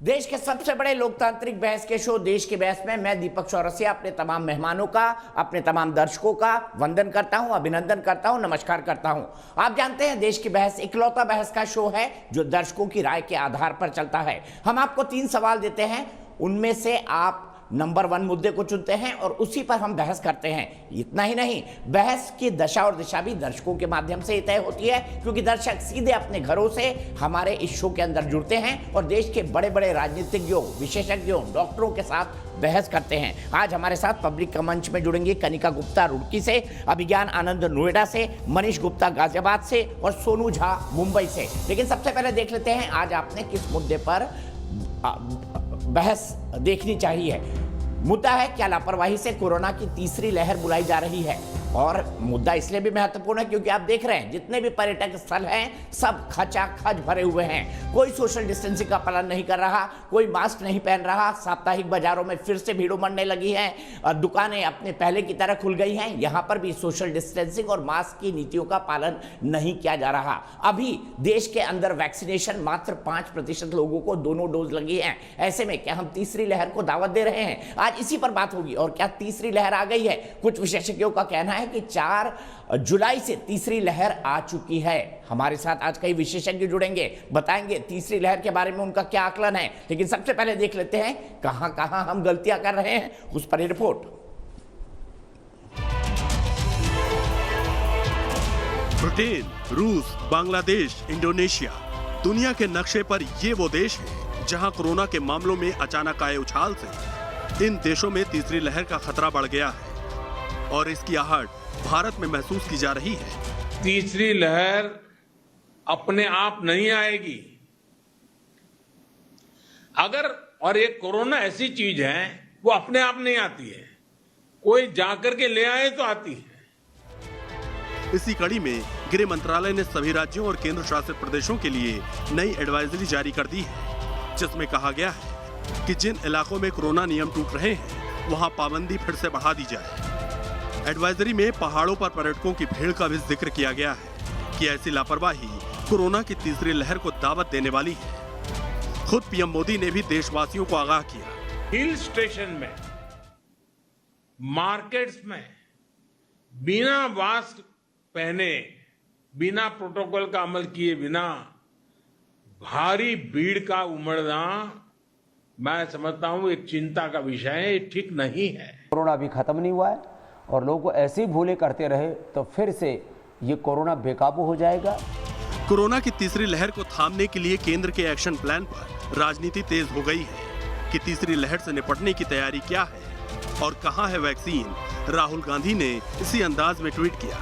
देश के सबसे बड़े लोकतांत्रिक बहस के शो देश की बहस में मैं दीपक चौरसिया अपने तमाम मेहमानों का, अपने तमाम दर्शकों का वंदन करता हूं, अभिनंदन करता हूं, नमस्कार करता हूं। आप जानते हैं देश की बहस इकलौता बहस का शो है जो दर्शकों की राय के आधार पर चलता है। हम आपको 3 सवाल देते हैं, उनमें से आप नंबर 1 मुद्दे को चुनते हैं और उसी पर हम बहस करते हैं। इतना ही नहीं, बहस की दशा और दिशा भी दर्शकों के माध्यम से तय होती है, क्योंकि दर्शक सीधे अपने घरों से हमारे इस शो के अंदर जुड़ते हैं और देश के बड़े बड़े राजनीतिज्ञों, विशेषज्ञों, डॉक्टरों के साथ बहस करते हैं। आज हमारे साथ पब्लिक का मंच में जुड़ेंगे कनिका गुप्ता रुड़की से, अभिज्ञान आनंद नोएडा से, मनीष गुप्ता गाजियाबाद से और सोनू झा मुंबई से। लेकिन सबसे पहले देख लेते हैं आज आपने किस मुद्दे पर बहस देखनी चाहिए। मुद्दा है क्या लापरवाही से कोरोना की तीसरी लहर बुलाई जा रही है। और मुद्दा इसलिए भी महत्वपूर्ण है क्योंकि आप देख रहे हैं जितने भी पर्यटक स्थल हैं सब खचाखच भरे हुए हैं। कोई सोशल डिस्टेंसिंग का पालन नहीं कर रहा, कोई मास्क नहीं पहन रहा। साप्ताहिक बाजारों में फिर से भीड़ उमड़ने लगी है और दुकानें अपने पहले की तरह खुल गई हैं। यहां पर भी सोशल डिस्टेंसिंग और मास्क की नीतियों का पालन नहीं किया जा रहा। अभी देश के अंदर वैक्सीनेशन मात्र 5% लोगों को दोनों डोज लगी है। ऐसे में क्या हम तीसरी लहर को दावत दे रहे हैं? आज इसी पर बात होगी। और क्या तीसरी लहर आ गई है? कुछ विशेषज्ञों का कहना है कि 4 जुलाई से तीसरी लहर आ चुकी है। हमारे साथ आज कई विशेषज्ञ जुड़ेंगे, बताएंगे तीसरी लहर के बारे में उनका क्या आकलन है। लेकिन सबसे पहले देख लेते हैं कहां कहां हम गलतियां कर रहे हैं, उस पर रिपोर्ट। ब्रिटेन, रूस, बांग्लादेश, इंडोनेशिया, दुनिया के नक्शे पर ये वो देश है जहां कोरोना के मामलों में अचानक आए उछाल से इन देशों में तीसरी लहर का खतरा बढ़ गया है और इसकी आहट भारत में महसूस की जा रही है। तीसरी लहर अपने आप नहीं आएगी अगर, और ये कोरोना ऐसी चीज है वो अपने आप नहीं आती है, कोई जाकर के ले आए तो आती है। इसी कड़ी में गृह मंत्रालय ने सभी राज्यों और केंद्र शासित प्रदेशों के लिए नई एडवाइजरी जारी कर दी है, जिसमें कहा गया है कि जिन इलाकों में कोरोना नियम टूट रहे हैं वहां पाबंदी फिर से बढ़ा दी जाए। एडवाइजरी में पहाड़ों पर पर्यटकों की भीड़ का भी जिक्र किया गया है कि ऐसी लापरवाही कोरोना की तीसरी लहर को दावत देने वाली है। खुद पीएम मोदी ने भी देशवासियों को आगाह किया। हिल स्टेशन में, मार्केट्स में बिना मास्क पहने, बिना प्रोटोकॉल का अमल किए बिना भारी भीड़ का उमड़ना, मैं समझता हूं एक चिंता का विषय है, ये ठीक नहीं है। कोरोना अभी खत्म नहीं हुआ है और लोग ऐसे ही भूले करते रहे तो फिर से ये कोरोना बेकाबू हो जाएगा। कोरोना की तीसरी लहर को थामने के लिए केंद्र के एक्शन प्लान पर राजनीति तेज हो गई है कि तीसरी लहर से निपटने की तैयारी क्या है और कहां है वैक्सीन। राहुल गांधी ने इसी अंदाज में ट्वीट किया,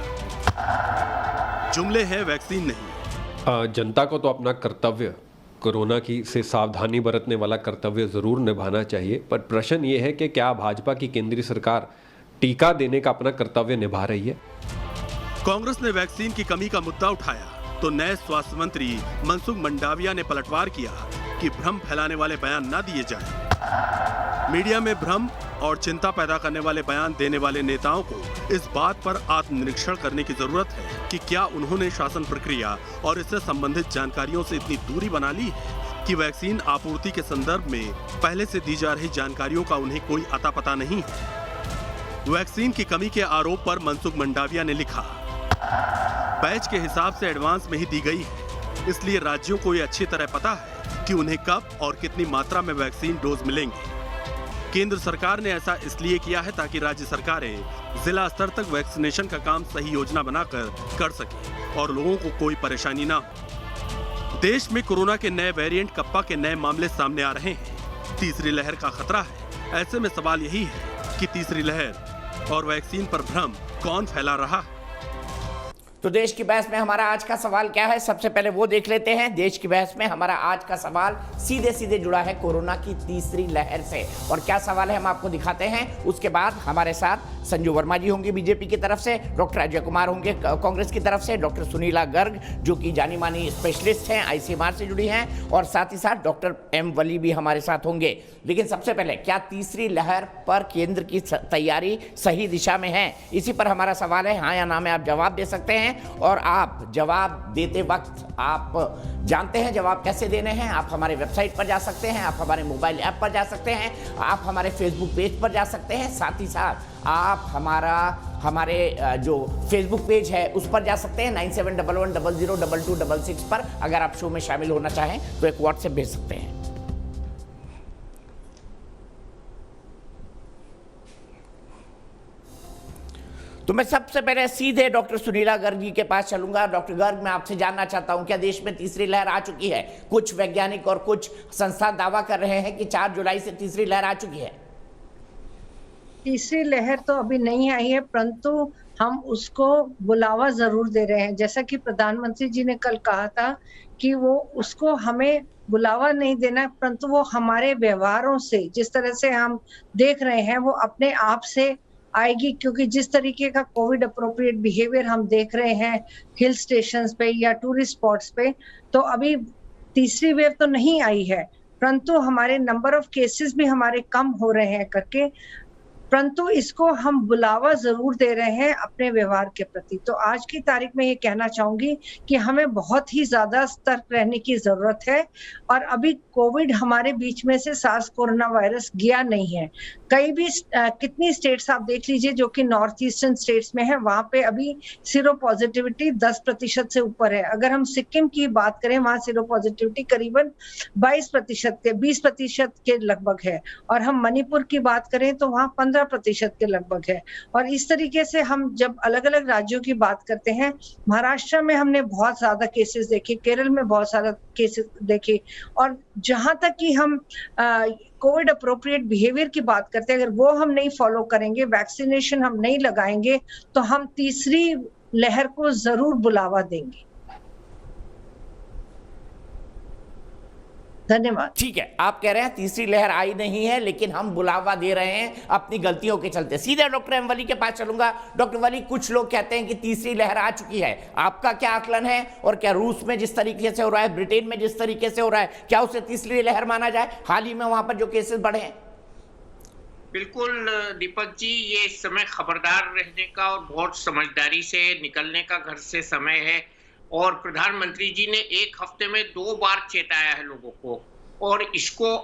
जुमले हैं वैक्सीन नहीं। जनता को तो अपना कर्तव्य, कोरोना की से सावधानी बरतने वाला कर्तव्य जरूर निभाना चाहिए, पर प्रश्न ये है कि क्या भाजपा की केंद्रीय सरकार टीका देने का अपना कर्तव्य निभा रही है? कांग्रेस ने वैक्सीन की कमी का मुद्दा उठाया तो नए स्वास्थ्य मंत्री मनसुख मंडाविया ने पलटवार किया कि भ्रम फैलाने वाले बयान न दिए जाएं। मीडिया में भ्रम और चिंता पैदा करने वाले बयान देने वाले नेताओं को इस बात पर आत्मनिरीक्षण करने की जरूरत है कि क्या उन्होंने शासन प्रक्रिया और इससे संबंधित जानकारियों से इतनी दूरी बना ली है कि वैक्सीन आपूर्ति के संदर्भ में पहले से दी जा रही जानकारियों का उन्हें कोई अता पता नहीं है। वैक्सीन की कमी के आरोप पर मनसुख मंडाविया ने लिखा, बैच के हिसाब से एडवांस में ही दी गई है, इसलिए राज्यों को ये अच्छी तरह पता है कि उन्हें कब और कितनी मात्रा में वैक्सीन डोज मिलेंगे। केंद्र सरकार ने ऐसा इसलिए किया है ताकि राज्य सरकारें जिला स्तर तक वैक्सीनेशन का काम सही योजना बनाकर कर सकें और लोगों को कोई परेशानी ना हो। देश में कोरोना के नए वेरिएंट कप्पा के नए मामले सामने आ रहे हैं। तीसरी लहर का खतरा है। ऐसे में सवाल यही है कि तीसरी लहर और वैक्सीन पर भ्रम कौन फैला रहा है? तो देश की बहस में हमारा आज का सवाल क्या है, सबसे पहले वो देख लेते हैं। देश की बहस में हमारा आज का सवाल सीधे सीधे जुड़ा है कोरोना की तीसरी लहर से। और क्या सवाल है हम आपको दिखाते हैं। उसके बाद हमारे साथ संजू वर्मा जी होंगे बीजेपी की तरफ से, डॉक्टर अजय कुमार होंगे कांग्रेस की तरफ से, डॉक्टर सुनीला गर्ग जो कि जानी मानी स्पेशलिस्ट हैं, आईसीएमआर से जुड़ी हैं, और साथ ही साथ डॉक्टर एम वली भी हमारे साथ होंगे। लेकिन सबसे पहले क्या तीसरी लहर पर केंद्र की तैयारी सही दिशा में है? इसी पर हमारा सवाल है। हाँ या ना में आप जवाब दे सकते हैं हैं और आप जवाब देते वक्त आप जानते हैं जवाब कैसे देने हैं। आप हमारे वेबसाइट पर जा सकते हैं, आप हमारे मोबाइल ऐप पर जा सकते हैं, आप हमारे फेसबुक पेज पर जा सकते हैं, साथ ही साथ आप हमारे जो फेसबुक पेज है उस पर जा सकते हैं 9711002266 पर। अगर आप शो में शामिल होना चाहें तो एक व्हाट्सएप भेज सकते हैं। तो मैं सबसे पहले सीधे डॉक्टर सुनीला गर्ग जी के पास चलूंगा। डॉक्टर गर्ग, मैं आपसे जानना चाहता हूं, क्या देश में तीसरी लहर आ चुकी है? कुछ वैज्ञानिक और कुछ संस्थान दावा कर रहे हैं कि 4 जुलाई से तीसरी लहर आ चुकी है। तीसरी लहर तो अभी नहीं आई है, परंतु हम उसको बुलावा जरूर दे रहे हैं। जैसा कि प्रधानमंत्री जी ने कल कहा था कि वो उसको हमें बुलावा नहीं देना, परंतु वो हमारे व्यवहारों से, जिस तरह से हम देख रहे हैं, वो अपने आप से आएगी। क्योंकि जिस तरीके का कोविड अप्रोप्रिएट बिहेवियर हम देख रहे हैं हिल स्टेशंस पे या टूरिस्ट स्पॉट्स पे, तो अभी तीसरी वेव तो नहीं आई है, परंतु हमारे नंबर ऑफ केसेस भी हमारे कम हो रहे हैं करके, परंतु इसको हम बुलावा जरूर दे रहे हैं अपने व्यवहार के प्रति। तो आज की तारीख में ये कहना चाहूंगी कि हमें बहुत ही ज्यादा सतर्क रहने की जरूरत है। और अभी कोविड हमारे बीच में से सार्स कोरोना वायरस गया नहीं है। कई भी कितनी स्टेट्स आप देख लीजिए जो कि नॉर्थ ईस्टर्न स्टेट्स में है, वहां पे अभी सीरो पॉजिटिविटी 10% से ऊपर है। अगर हम सिक्किम की बात करें, वहां सीरो पॉजिटिविटी करीबन 20% के लगभग है। और हम मणिपुर की बात करें तो वहां 15% के लगभग है। और इस तरीके से हम जब अलग अलग राज्यों की बात करते हैं, महाराष्ट्र में हमने बहुत ज्यादा केसेस देखे, केरल में बहुत ज्यादा केसेस देखे। और जहां तक कि हम कोविड अप्रोप्रिएट बिहेवियर की बात करते हैं, अगर वो हम नहीं फॉलो करेंगे, वैक्सीनेशन हम नहीं लगाएंगे, तो हम तीसरी लहर को जरूर बुलावा देंगे। धन्यवाद। ठीक है, आप कह रहे हैं तीसरी लहर आई नहीं है, लेकिन हम बुलावा दे रहे हैं अपनी गलतियों के चलते। सीधे डॉक्टर एम वली के पास चलूंगा। डॉक्टर वली, कुछ लोग कहते हैं कि तीसरी लहर आ चुकी है, आपका क्या आकलन है? और क्या रूस में जिस तरीके से हो रहा है, ब्रिटेन में जिस तरीके से हो रहा है, क्या उसे तीसरी लहर माना जाए? हाल ही में वहां पर जो केसेस बढ़े हैं। बिल्कुल दीपक जी, ये इस समय खबरदार रहने का और बहुत समझदारी से निकलने का घर से समय है। और प्रधानमंत्री जी ने 1 हफ्ते में 2 बार चेताया है लोगों को, और इसको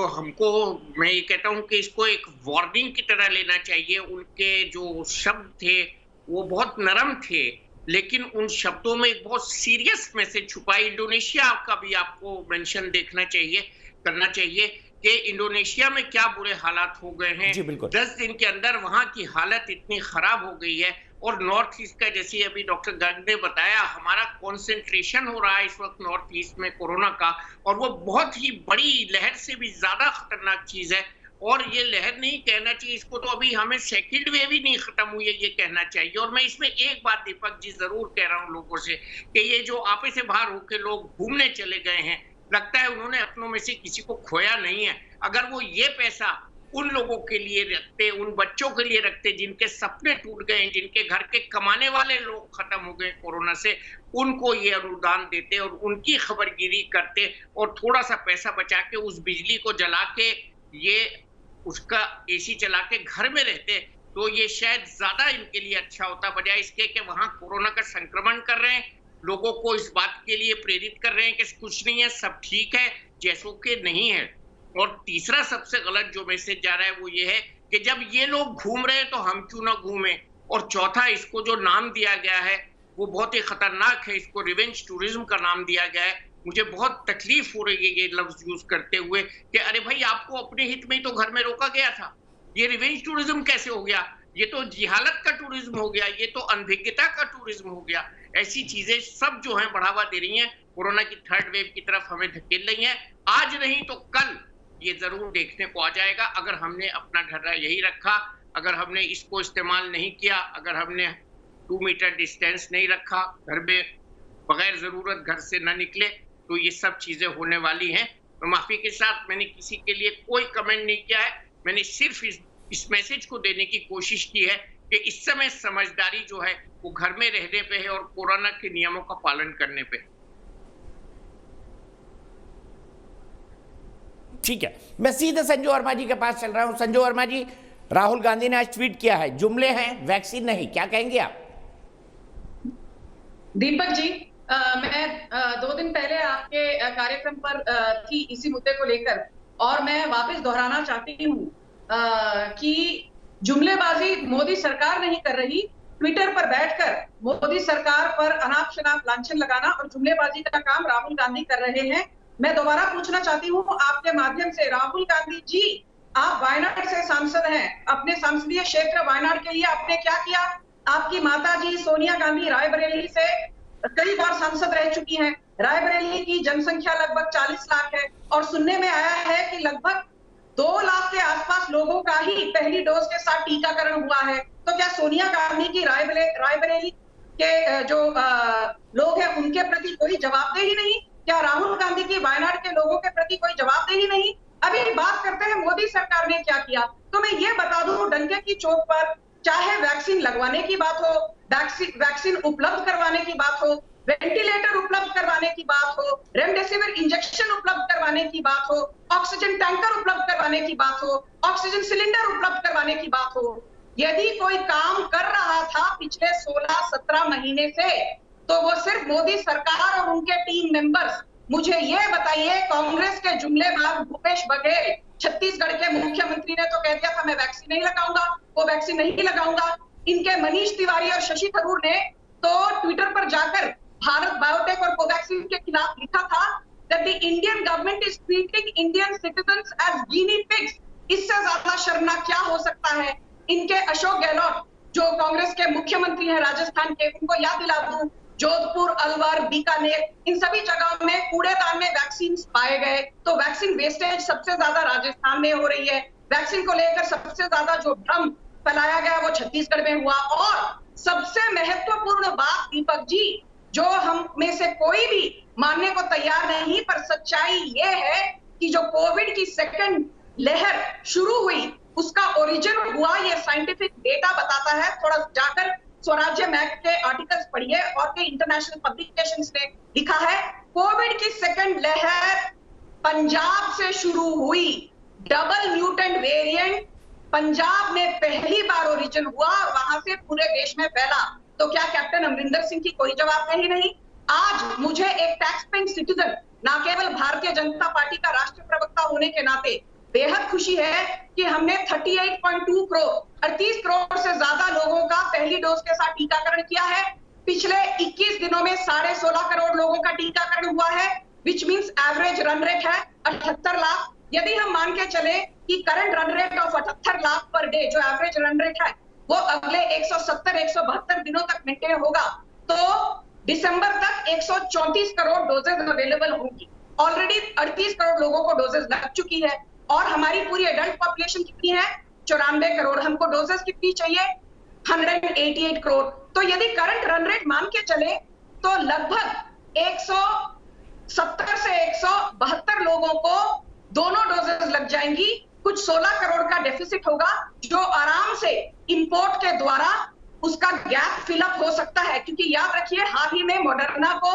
हमको मैं ये कहता हूं कि इसको एक वार्निंग की तरह लेना चाहिए। उनके जो शब्द थे वो बहुत नरम थे, लेकिन उन शब्दों में एक बहुत सीरियस मैसेज छुपा है। इंडोनेशिया का भी आपको मेंशन करना चाहिए कि इंडोनेशिया में क्या बुरे हालात हो गए हैं। 10 दिन के अंदर वहां की हालत इतनी खराब हो गई है। और नॉर्थ ईस्ट का, जैसे अभी डॉक्टर गर्ग ने बताया, हमारा कॉन्सेंट्रेशन हो रहा है इस वक्त नॉर्थ ईस्ट में कोरोना का, और वो बहुत ही बड़ी लहर से भी ज्यादा खतरनाक चीज है। और ये लहर नहीं कहना चाहिए इसको, तो अभी हमें सेकंड वेव ही नहीं खत्म हुई है ये कहना चाहिए। और मैं इसमें एक बात दीपक जी जरूर कह रहा हूँ लोगों से कि ये जो आपे से बाहर होके लोग घूमने चले गए हैं, लगता है उन्होंने अपनों में से किसी को खोया नहीं है। अगर वो ये पैसा उन लोगों के लिए रखते, उन बच्चों के लिए रखते जिनके सपने टूट गए, जिनके घर के कमाने वाले लोग खत्म हो गए कोरोना से, उनको ये अनुदान देते और उनकी खबरगिरी करते, और थोड़ा सा पैसा बचा के उस बिजली को जला के, ये उसका एसी चला के घर में रहते, तो ये शायद ज्यादा इनके लिए अच्छा होता, बजाय इसके कि वहां कोरोना का संक्रमण कर रहे हैं, लोगों को इस बात के लिए प्रेरित कर रहे हैं कि कुछ नहीं है, सब ठीक है, जैसों के नहीं है। और तीसरा सबसे गलत जो मैसेज जा रहा है वो ये है कि जब ये लोग घूम रहे हैं तो हम क्यों ना घूमें। और चौथा, इसको जो नाम दिया गया है वो बहुत ही खतरनाक है, इसको रिवेंज टूरिज्म का नाम दिया गया है। मुझे बहुत तकलीफ हो रही है ये लफ्ज यूज करते हुए कि अरे भाई, आपको अपने हित में ही तो घर में रोका गया था, ये रिवेंज टूरिज्म कैसे हो गया? ये तो जिहालत का टूरिज्म हो गया, ये तो अनभिज्ञता का टूरिज्म हो गया। ऐसी चीजें सब जो है बढ़ावा दे रही हैं, कोरोना की 3rd वेव की तरफ हमें धकेल रही हैं। आज नहीं तो कल ये जरूर देखने को आ जाएगा, अगर हमने अपना ढर्रा यही रखा, अगर हमने इसको इस्तेमाल नहीं किया, अगर हमने 2 मीटर डिस्टेंस नहीं रखा, घर में बगैर जरूरत घर से न निकले, तो ये सब चीजें होने वाली हैं। तो माफी के साथ मैंने किसी के लिए कोई कमेंट नहीं किया है, मैंने सिर्फ इस मैसेज को देने की कोशिश की है कि इस समय समझदारी जो है वो घर में रहने पे है और कोरोना के नियमों का पालन करने पे। ठीक है, मैं सीधे संजू वर्मा जी के पास चल रहा हूं। संजू वर्मा जी, राहुल गांधी ने आज ट्वीट किया है, जुमले हैं, वैक्सीन नहीं, क्या कहेंगे आप? दीपक जी, मैं 2 दिन पहले आपके कार्यक्रम पर थी इसी मुद्दे को लेकर, और मैं वापस दोहराना चाहती हूँ कि जुमलेबाजी मोदी सरकार नहीं कर रही। ट्विटर पर बैठकर मोदी सरकार पर अनाप शनाप लांछन लगाना और जुमलेबाजी का काम राहुल गांधी कर रहे हैं। मैं दोबारा पूछना चाहती हूँ आपके माध्यम से, राहुल गांधी जी, आप वायनाड से सांसद हैं, अपने संसदीय क्षेत्र वायनाड के लिए आपने क्या किया? आपकी माताजी सोनिया गांधी रायबरेली से कई बार सांसद रह चुकी हैं। रायबरेली की जनसंख्या लगभग 40 लाख है और सुनने में आया है कि लगभग 2 लाख के आसपास लोगों का ही पहली डोज के साथ टीकाकरण हुआ है। तो क्या सोनिया गांधी की रायबरेली के जो लोग हैं उनके प्रति कोई जवाबदेही नहीं? क्या राहुल गांधी की वायनाड के लोगों के प्रति कोई जवाबदेही नहीं? अभी बात करते हैं मोदी सरकार ने क्या किया। तो मैं ये बता दूं, डंके की चोट पर, चाहे वैक्सीन लगवाने की बात हो, वैक्सीन उपलब्ध करवाने की बात हो, वेंटिलेटर उपलब्ध करवाने की बात हो, रेमडेसिविर इंजेक्शन उपलब्ध करवाने की बात हो, ऑक्सीजन टैंकर उपलब्ध करवाने की बात हो, ऑक्सीजन सिलेंडर उपलब्ध करवाने की बात हो, यदि कोई काम कर रहा था पिछले 16-17 महीने से, तो वो सिर्फ मोदी सरकार और उनके टीम मेंबर्स। मुझे ये बताइए, कांग्रेस के जुमलेबाज भूपेश बघेल, छत्तीसगढ़ के मुख्यमंत्री ने तो कह दिया था मैं वैक्सीन नहीं लगाऊंगा, वो वैक्सीन नहीं लगाऊंगा। इनके मनीष तिवारी और शशि थरूर ने तो ट्विटर पर जाकर भारत बायोटेक और कोवैक्सीन के खिलाफ लिखा था that the Indian government is treating Indian citizens as guinea pigs। इससे ज्यादा शर्मनाक क्या हो सकता है? इनके अशोक गहलोत जो कांग्रेस के मुख्यमंत्री हैं राजस्थान के, उनको याद दिला दूं, जोधपुर, अलवर, बीकानेर, इन सभी जगहों में कूड़ेदान में वैक्सीन पाए गए। तो वैक्सीन वेस्टेज सबसे ज्यादा राजस्थान में हो रही है। वैक्सीन को लेकर सबसे ज्यादा जो भ्रम फैलाया गया वो छत्तीसगढ़ में हुआ। और सबसे महत्वपूर्ण बात दीपक जी, जो हम में से कोई भी मानने को तैयार नहीं, पर सच्चाई ये है कि जो कोविड की सेकंड लहर शुरू हुई उसका ओरिजिन हुआ, ये साइंटिफिक डेटा बताता है। थोड़ा जाकर स्वराज्य मैग के आर्टिकल्स पढ़िए और के इंटरनेशनल पब्लिकेशंस ने लिखा है, कोविड की सेकंड लहर पंजाब से शुरू हुई। डबल म्यूटेंट वेरिएंट पंजाब में पहली बार ओरिजिन हुआ और वहां से पूरे देश में फैला। तो क्या कैप्टन अमरिंदर सिंह की कोई जवाबदेही नहीं? आज मुझे एक टैक्स पेइंग सिटीजन, ना केवल भारतीय जनता पार्टी का राष्ट्रीय प्रवक्ता होने के नाते बेहद खुशी है कि हमने 38.2 करोड़, 38 करोड़ से ज्यादा लोगों का पहली डोज के साथ टीकाकरण किया है। पिछले 21 दिनों में 16.5 करोड़ लोगों का टीकाकरण हुआ है, which means average run rate है 78 लाख। यदि हम मान के चले कि current run rate of 78 lakh per day, जो एवरेज रन रेट है, वो अगले 170-172 दिनों तक मेंटेन होगा, तो दिसंबर तक 134 करोड़ डोजेज अवेलेबल होंगी। ऑलरेडी 38 करोड़ लोगों को डोजेज लग चुकी है और हमारी पूरी एडल्ट पॉपुलेशन कितनी है? 94 करोड़। हमको डोजेस कितनी चाहिए? 188 करोड़। तो यदि करंट रन रेट मान के चले तो लगभग 170 से 172 लोगों को दोनों डोजेस लग जाएंगी। कुछ 16 करोड़ का डेफिसिट होगा जो आराम से इंपोर्ट के द्वारा उसका गैप फिलअप हो सकता है। क्योंकि याद रखिए, हाल ही में मॉडर्ना को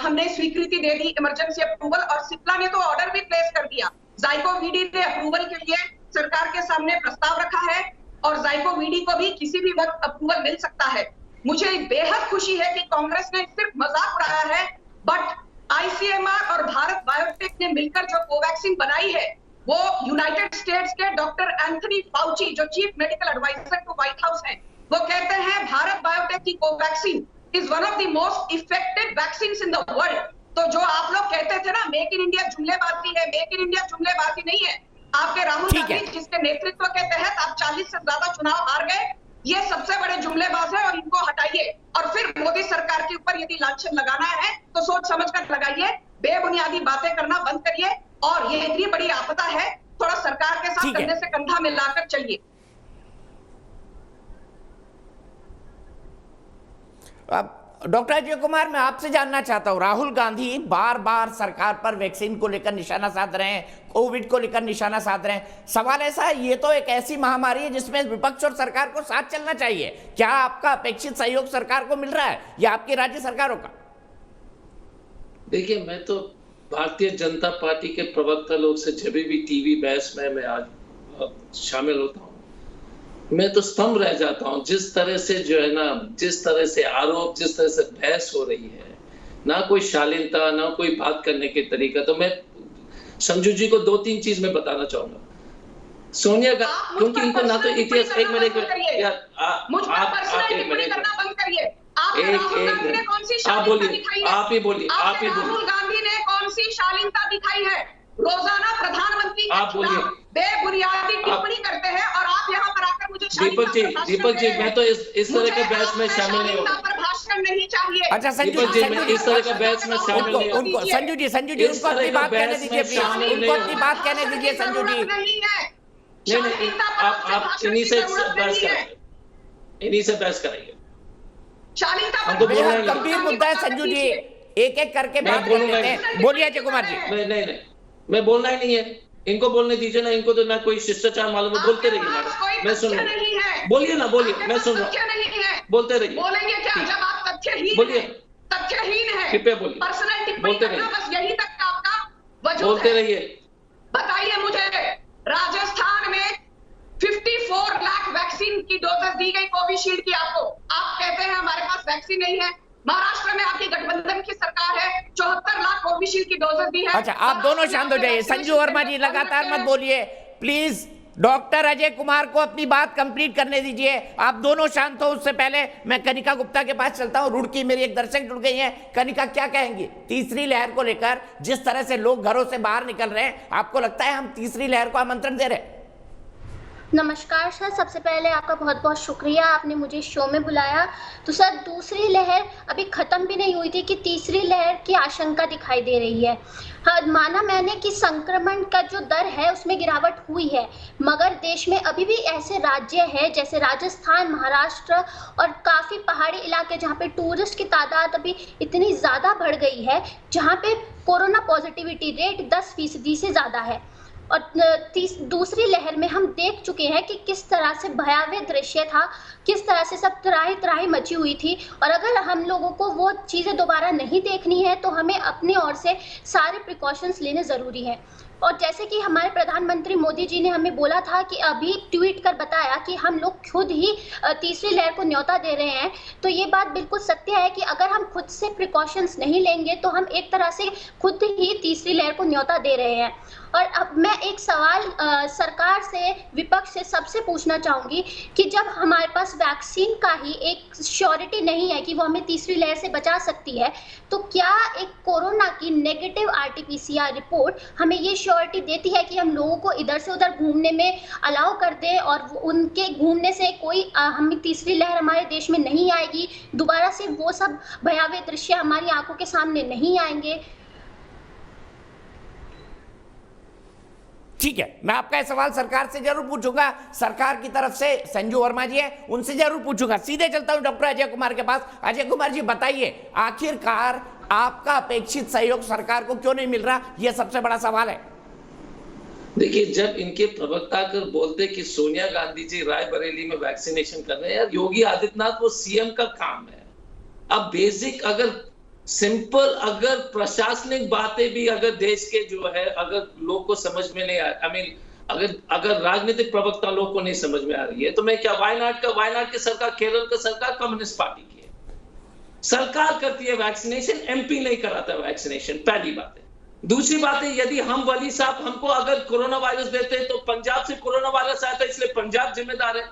हमने स्वीकृति दे दी, इमरजेंसी अप्रूवल, और सिप्ला ने तो ऑर्डर भी प्लेस कर दिया। जाइकोवीडी ने अप्रूवल के लिए सरकार के सामने प्रस्ताव रखा है और जाइकोवीडी को भी किसी भी वक्त अप्रूवल मिल सकता है। मुझे बेहद खुशी है कि कांग्रेस ने सिर्फ मजाक उड़ाया है, बट आईसीएमआर और भारत बायोटेक ने मिलकर जो कोवैक्सीन बनाई है, वो यूनाइटेड स्टेट्स के डॉक्टर एंथनी फाउची, जो chief medical advisor to White House हैं, वो कहते हैं भारत बायोटेक की Covaxin is one of the most effective vaccine in the world. तो जो आप लोग कहते थे ना, मेक इन इंडिया जुमलेबाजी है, मेक इन इंडिया जुमलेबाजी नहीं है। आपके राहुल गांधी जिसके नेतृत्व के तहत आप 40 से ज्यादा चुनाव हार गए, ये सबसे बड़े जुमलेबाज है और इनको हटाइए। और फिर मोदी सरकार के ऊपर यदि लांछन लगाना है तो सोच समझ कर लगाइए, बेबुनियादी बातें करना बंद करिए। और ये इतनी बड़ी आपदा है, थोड़ा सरकार के साथ कंधे से कंधा मिलाकर चलिए। अब डॉक्टर अजय कुमार, मैं आपसे जानना चाहता हूं, राहुल गांधी बार बार सरकार पर वैक्सीन को लेकर निशाना साध रहे हैं, कोविड को लेकर निशाना साध रहे हैं। सवाल ऐसा है, ये तो एक ऐसी महामारी है जिसमें विपक्ष और सरकार को साथ चलना चाहिए। क्या आपका अपेक्षित सहयोग सरकार को मिल रहा है या आपकी राज्य सरकारों का? देखिए, मैं तो भारतीय जनता पार्टी के प्रवक्ता लोग से जब भी टीवी बहस में मैं आज शामिल होता हूँ, मैं तो स्तंभ रह जाता हूँ जिस तरह से जो है ना, जिस तरह से आरोप, जिस तरह से बहस हो रही है, ना कोई शालीनता, ना कोई बात करने के तरीका। तो मैं संजू जी को 2-3 चीज मैं बताना चाहूंगा। सोनिया का, क्योंकि इनको ना तो इतिहास, एक मिनट यार, आप एक मिनट, आप बोलिए, आप ही बोलिए, आप ही बोलिए। राहुल गांधी ने कौन सी शालीनता दिखाई है? रोजाना प्रधानमंत्री आप बोलिए, बेबुनियादी टिप्पणी करते हैं और आप यहाँ पर आकर मुझे दीपक जी मैं तो इस तरह के बहस में शामिल नहीं होगा। भाषण नहीं चाहिए। अच्छा संजू जी, मैं इस तरह का बहस में शामिल नहीं उनको संजू जी उनको अपनी बात कहने दीजिए प्लीज, उनको अपनी बात कहने दीजिए संजू जी। नहीं, आप इन्हीं से बहस करेंगे, इन्हीं से बहस करेंगे। हमको बोलना है, गंभीर मुद्दा है संजू जी, एक एक करके बात कर लेते हैं। बोलिए अजय कुमार जी। नहीं, मैं बोलना ही नहीं है, इनको बोलने दीजिए ना। इनको तो ना कोई शिष्टाचार मालूम है, बोलते रहिए मैडम, मैं सुन रहा हूँ। बोलिए ना, बोलिए, मैं सुन रहा हूँ, बोलते रहिए। बोलेंगे क्या जब आप तथ्यहीन बोलिए, तथ्यहीन है, कृपया बोलिए, पर्सनल टिप्पणी करना, बस यही तक आपका वजूद है। बोलते रहिए। बताइए मुझे, राजस्थान में 54 लाख वैक्सीन की डोजेस दी गई कोविशील्ड की आपको। आप कहते हैं हमारे पास वैक्सीन नहीं है। महाराष्ट्र में आपकी गठबंधन की सरकार है, 74 लाख कोविशील्ड की डोजेस दी है। अच्छा, आप दोनों शांत हो जाइए। संजू वर्मा जी लगातार मत बोलिए प्लीज। डॉक्टर अजय कुमार को अपनी बात कंप्लीट करने दीजिए। आप दोनों शांत हो। उससे पहले मैं कनिका गुप्ता के पास चलता हूं। रुड़की मेरी एक दर्शक जुड़ गई है। कनिका, क्या कहेंगी तीसरी लहर को लेकर? जिस तरह से लोग घरों से बाहर निकल रहे हैं, आपको लगता है हम तीसरी लहर को आमंत्रण दे रहे हैं? नमस्कार सर, सबसे पहले आपका बहुत बहुत शुक्रिया, आपने मुझे शो में बुलाया। तो सर, दूसरी लहर अभी ख़त्म भी नहीं हुई थी कि तीसरी लहर की आशंका दिखाई दे रही है। हाँ, माना मैंने कि संक्रमण का जो दर है उसमें गिरावट हुई है, मगर देश में अभी भी ऐसे राज्य हैं जैसे राजस्थान, महाराष्ट्र और काफ़ी पहाड़ी इलाके जहाँ पे टूरिस्ट की तादाद अभी इतनी ज़्यादा बढ़ गई है, जहाँ पे कोरोना पॉजिटिविटी रेट 10% से ज़्यादा है। और दूसरी लहर में हम देख चुके हैं कि किस तरह से भयावह दृश्य था, किस तरह से सब त्राही मची हुई थी। और अगर हम लोगों को वो चीज़ें दोबारा नहीं देखनी है तो हमें अपनी ओर से सारे प्रिकॉशंस लेने ज़रूरी है। और जैसे कि हमारे प्रधानमंत्री मोदी जी ने हमें बोला था कि अभी ट्वीट कर बताया कि हम लोग खुद ही तीसरी लहर को न्योता दे रहे हैं, तो ये बात बिल्कुल सत्य है कि अगर हम खुद से प्रिकॉशंस नहीं लेंगे तो हम एक तरह से खुद ही तीसरी लहर को न्योता दे रहे हैं। और अब मैं एक सवाल सरकार से, विपक्ष से सबसे पूछना चाहूँगी कि जब हमारे पास वैक्सीन का ही एक श्योरिटी नहीं है कि वो हमें तीसरी लहर से बचा सकती है, तो क्या एक कोरोना की नेगेटिव RT-PCR रिपोर्ट हमें ये श्योरिटी देती है कि हम लोगों को इधर से उधर घूमने में अलाउ कर दें और उनके घूमने से कोई हमें तीसरी लहर हमारे देश में नहीं आएगी, दोबारा से वो सब भयावह दृश्य हमारी आंखों के सामने नहीं आएंगे? ठीक है, मैं आपका ये सवाल सरकार से जरूर पूछूंगा। सरकार की तरफ से संजू वर्मा जी है, उनसे जरूर पूछूंगा। सीधे चलता हूं डॉक्टर अजय कुमार के पास। अजय कुमार जी बताइए, आखिरकार आपका अपेक्षित सहयोग सरकार को क्यों नहीं मिल रहा? यह सबसे बड़ा सवाल है। देखिए, जब इनके प्रवक्ता कर बोलते कि सोनिया गांधी जी रायबरेली में वैक्सीनेशन कर रहे हैं, यार योगी आदित्यनाथ वो सीएम का काम है। अब बेसिक अगर सिंपल अगर प्रशासनिक बातें भी अगर देश के जो है अगर लोग को समझ में नहीं आ अगर राजनीतिक प्रवक्ता लोग को नहीं समझ में आ रही है, तो मैं क्या वायनाड की सरकार, केरल की सरकार कम्युनिस्ट पार्टी की है, सरकार करती है वैक्सीनेशन, MP नहीं कराता वैक्सीनेशन। पहली बात है। दूसरी बात है, यदि हम वली साहब हमको अगर कोरोना वायरस देते तो पंजाब से कोरोना वायरस आया था इसलिए पंजाब जिम्मेदार है,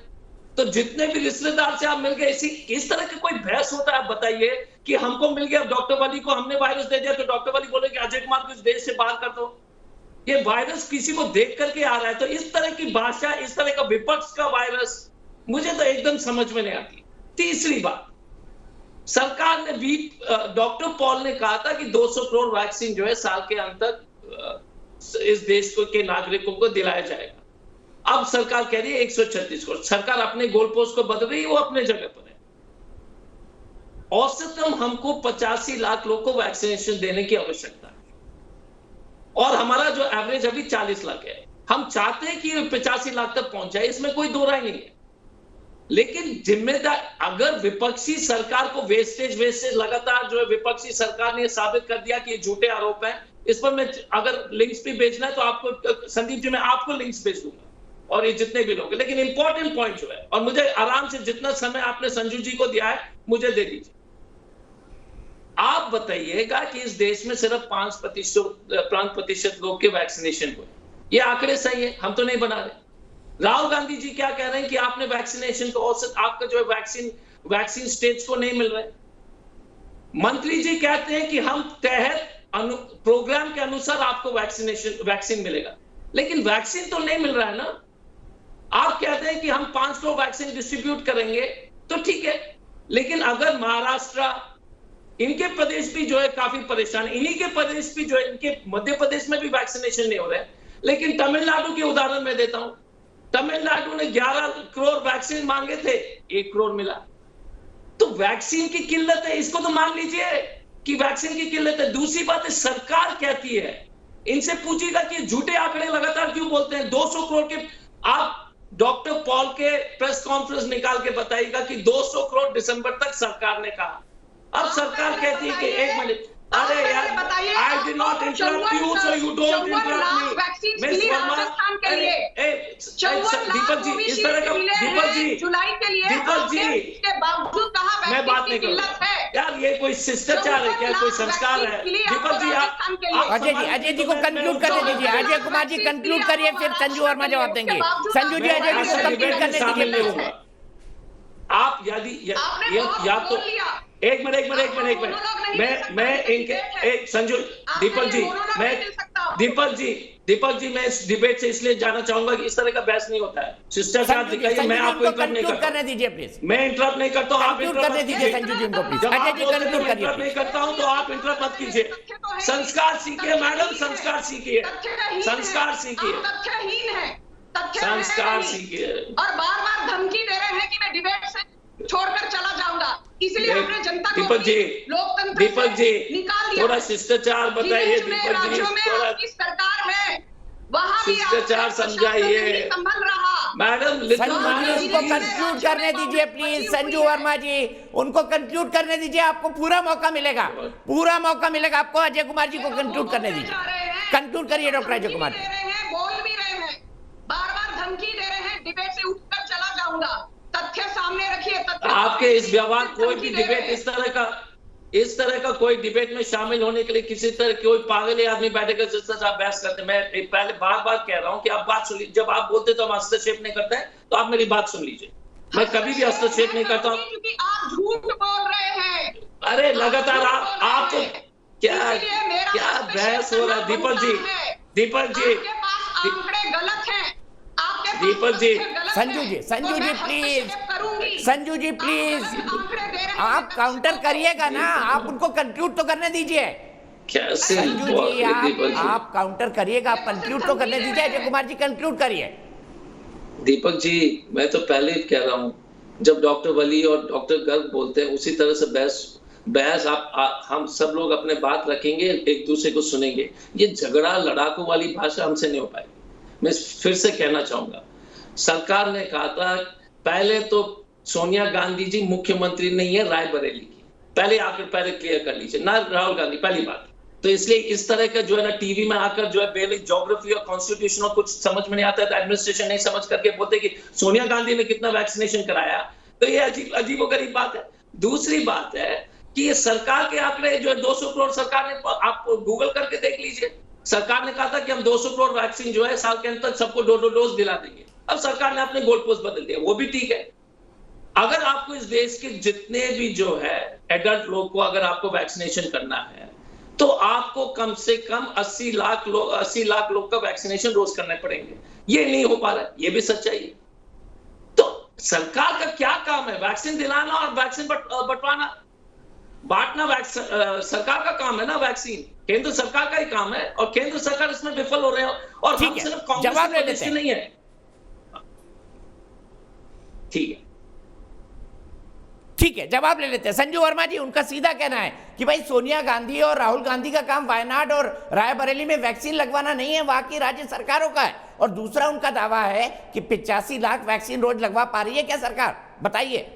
तो जितने भी रिश्तेदार से आप मिल गए, इस तरह की कोई बहस होता है? आप बताइए कि हमको मिल गया डॉक्टर वली को, हमने वायरस दे दिया तो डॉक्टर वली बोले कि अजय कुमार को इस देश से बाहर कर दो। ये वायरस किसी को देख करके आ रहा है, तो इस तरह की भाषा, इस तरह का विपक्ष का वायरस मुझे तो एकदम समझ में नहीं आती। तीसरी बात, सरकार ने डॉक्टर पॉल ने कहा था कि 200 करोड़ वैक्सीन जो है साल के अंत तक इस देश के नागरिकों को दिलाया जाएगा। अब सरकार कह रही है 136 करोड़। सरकार अपने गोल पोस्ट को बदल रही है, वो अपने जगह पर है। औसतन हमको 85 लाख लोग को वैक्सीनेशन देने की आवश्यकता है और हमारा जो एवरेज अभी 40 लाख है। हम चाहते हैं कि 85 लाख तक पहुंच जाए, इसमें कोई दो राय नहीं है। लेकिन जिम्मेदार, अगर विपक्षी सरकार को वेस्टेज लगातार जो है विपक्षी सरकार ने साबित कर दिया कि ये झूठे आरोप हैं, इस पर मैं अगर लिंक्स भी भेजना है तो आपको, संदीप जी, मैं आपको लिंक्स भेज दूंगा। और ये जितने भी लोग, लेकिन इंपॉर्टेंट पॉइंट जो है, और मुझे आराम से जितना समय आपने संजू जी को दिया है मुझे दे दीजिए। आप बताइएगा कि इस देश में सिर्फ 5% लोग के वैक्सीनेशन हुए, ये आंकड़े सही है? हम तो नहीं बना रहे। राहुल गांधी जी क्या कह रहे हैं कि आपने वैक्सीनेशन को औसत, आपका जो है वैक्सीन स्टेट्स को नहीं मिल रहे। मंत्री जी कहते हैं कि हम तहत प्रोग्राम के अनुसार आपको वैक्सीन मिलेगा, लेकिन वैक्सीन तो नहीं मिल रहा है ना। आप कहते हैं कि हम 5 करोड़ वैक्सीन डिस्ट्रीब्यूट करेंगे, तो ठीक है, लेकिन अगर महाराष्ट्र, इनके प्रदेश भी जो है काफी परेशान है, इन्हीं के प्रदेश भी जो है, इनके मध्य प्रदेश में भी वैक्सीनेशन नहीं हो रहा है, लेकिन तमिलनाडु के उदाहरण में देता हूं। तमिलनाडु ने 11 करोड़ वैक्सीन मांगे थे, 1 करोड़ मिला। तो वैक्सीन की किल्लत है, इसको तो मान लीजिए कि वैक्सीन की किल्लत है। दूसरी बात है, सरकार कहती है, इनसे पूछिएगा कि झूठे आंकड़े लगातार क्यों बोलते हैं। 200 करोड़ के, आप डॉक्टर पॉल के प्रेस कॉन्फ्रेंस निकाल के बताइएगा कि 200 करोड़ दिसंबर तक सरकार ने कहा। अब सरकार कहती है कि 1 मिनट, अरे यार, I did not interrupt you, so you don't interrupt me. Miss Verma, Deepak ji, इस तरह का, दीपक जी, मैं बात नहीं करूंगा यार, ये कोई शिष्टाचार है क्या, कोई संस्कार है? दीपक जी, आप अजय जी को कंक्लूड करने दीजिए। अजय कुमार जी कंक्लूड करिए, फिर संजू वर्मा जवाब देंगे। संजू जी, अजय जी को कंक्लूड करने दीजिए। आप यदि या तो एक मिनट, मैं इनके संजू, दीपक जी, मैं इस डिबेट से इसलिए जाना चाहूंगा कि इस तरह का बहस नहीं होता है, शिष्टाचार दिखाइए। मैं आपको इंटरप्ट नहीं करता, करने दीजिए प्लीज। मैं इंटरप्ट नहीं करता हूं, आप इंटरप्ट करने दीजिए संजू जी को प्लीज। जब अजय जी कंक्लूड करिए। इंटरप्ट नहीं करता हूं तो आप इंटरप्ट मत कीजिए। संस्कार सीखिए मैडम, संस्कार सीखिए, संस्कार सीखिए, तथ्यहीन है, संस्कार सीखिए। और बार-बार धमकी दे रहे हैं कि मैं डिबेट से छोड़कर चला जाऊंगा, इसलिए हमने जनता को लोकतंत्र दीपक जी, निकाल दिया। थोड़ा शिष्टाचार बताइए दीपक जी, थोड़ा आपकी सरकार है, वहां भी शिष्टाचार समझाइए संभल रहा। मैडम। उनको कंक्लूड करने दीजिए प्लीज। संजू वर्मा जी, उनको कंक्लूड करने दीजिए, आपको पूरा मौका मिलेगा, पूरा मौका मिलेगा आपको। अजय कुमार जी को कंक्लूड करने दीजिए। कंक्लूड करिए डॉक्टर अजय कुमार जी। बोल भी रहे हैं, बार-बार धमकी दे रहे हैं, डिबेट से उठकर चला जाऊंगा। तथ्य सामने रखिए। आपके इस व्यवहार, कोई भी डिबेट इस तरह का कोई डिबेट में शामिल होने के लिए किसी तरह कोई पागल आदमी बैठेगा जिस तरह आप बहस करते हैं। मैं पहले बार कह रहा हूं कि आप बात सुन लीजिए। जब आप बोलते तो हम हस्तक्षेप नहीं करते हैं, तो आप मेरी बात सुन लीजिए। मैं कभी भी हस्तक्षेप नहीं करता हूं, क्योंकि आप झूठ बोल रहे हैं। अरे लगातार आप तो क्या बहस हो रहा है? दीपक जी, आंकड़े गलत हैं, दीपक जी, संजू जी प्लीज, संजू जी प्लीज, आप काउंटर करिएगा ना, आप उनको कंक्लूड तो करने दीजिए। संजू जी, आप काउंटर करिएगा, आप कंक्लूड तो करने दीजिए। अजय कुमार जी कंक्लूड करिए। दीपक जी, मैं तो पहले ही कह रहा हूं, जब डॉक्टर वली और डॉक्टर गर्ग बोलते हैं उसी तरह से बहस हम सब लोग अपने बात रखेंगे, एक दूसरे को सुनेंगे। ये झगड़ा लड़ाकू वाली भाषा हमसे नहीं हो पाएगी। मैं फिर से कहना चाहूंगा, सरकार ने कहा था, पहले तो सोनिया गांधी जी मुख्यमंत्री नहीं है रायबरेली की, पहले क्लियर कर लीजिए ना, राहुल गांधी, पहली बात। तो इसलिए इस तरह का जो है ना, टीवी में आकर जो है बेसिक ज्योग्राफी और कॉन्स्टिट्यूशन और कुछ समझ में नहीं आता है, तो एडमिनिस्ट्रेशन नहीं समझ करके बोलते कि सोनिया गांधी ने कितना वैक्सीनेशन कराया, तो ये अजीबोगरीब बात है। दूसरी बात है कि ये सरकार के आंकड़े जो है 200 करोड़ सरकार ने, आप गूगल करके देख लीजिए, सरकार ने कहा था कि हम 200 करोड़ वैक्सीन जो है साल के अंत तक सबको डोज दिला देंगे। अब सरकार ने अपने गोल पोस्ट बदल दिया, वो भी ठीक है। अगर आपको इस देश के जितने भी जो है एडल्ट लोग को अगर आपको वैक्सीनेशन करना है, तो आपको कम से कम 80 लाख लोग का वैक्सीनेशन रोज करने पड़ेंगे। ये नहीं हो पा रहा है, ये भी सच्चाई है। तो सरकार का क्या काम है? वैक्सीन दिलाना और वैक्सीन बंटवाना, बांटना सरकार का काम है ना। वैक्सीन केंद्र सरकार का ही काम है, और केंद्र सरकार इसमें विफल हो रहे हैं, और हम सिर्फ कांग्रेस के नहीं है। ठीक है, जवाब ले लेते हैं। संजू वर्मा जी, उनका सीधा कहना है कि भाई सोनिया गांधी और राहुल गांधी का काम वायनाड और रायबरेली में वैक्सीन लगवाना नहीं है, वहां की राज्य सरकारों का है। और दूसरा उनका दावा है कि 85 लाख वैक्सीन रोज लगवा पा रही है क्या सरकार? बताइए।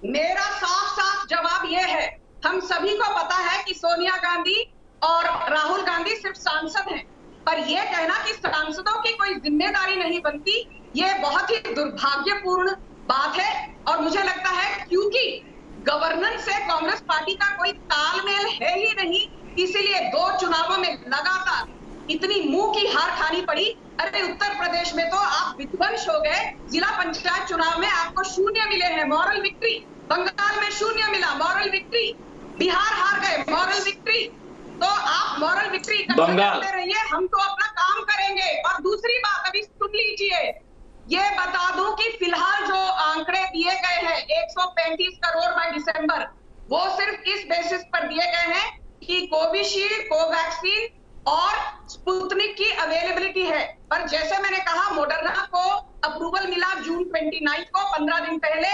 मेरा साफ जवाब यह है, हम सभी को पता है कि सोनिया गांधी और राहुल गांधी सिर्फ सांसद हैं। पर यह कहना कि सांसदों की कोई जिम्मेदारी नहीं बनती, ये बहुत ही दुर्भाग्यपूर्ण बात है। और मुझे लगता है क्योंकि गवर्नेंस से कांग्रेस पार्टी का कोई तालमेल है ही नहीं, इसीलिए 2 चुनावों में लगातार इतनी मुंह की हार खानी पड़ी। अरे उत्तर प्रदेश में तो आप विध्वंस हो गए, जिला पंचायत चुनाव में आपको 0 मिले हैं, मॉरल विक्ट्री। बंगाल में 0 मिला, मॉरल विक्ट्री। बिहार हार गए, मॉरल विक्ट्री। तो आप मॉरल विक्ट्री करते रहिए, हम तो अपना काम करेंगे। और दूसरी बात अभी सुन लीजिए, ये बता दूं कि फिलहाल जो आंकड़े दिए गए हैं 135 करोड़ बाय दिसंबर, वो सिर्फ इस बेसिस पर दिए गए हैं कि कोविशील्ड, कोवैक्सीन और स्पुतनिक की अवेलेबिलिटी है। पर जैसे मैंने कहा, मोडर्ना को अप्रूवल मिला जून 29 को, 15 दिन पहले,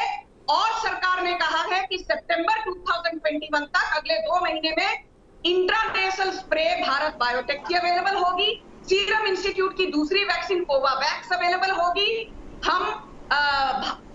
और सरकार ने कहा है कि सितंबर 2021 तक, अगले 2 महीने में इंट्रानेशनल स्प्रे भारत बायोटेक की अवेलेबल होगी। सीरम इंस्टीट्यूट की दूसरी वैक्सीन कोवावैक्स अवेलेबल होगी। हम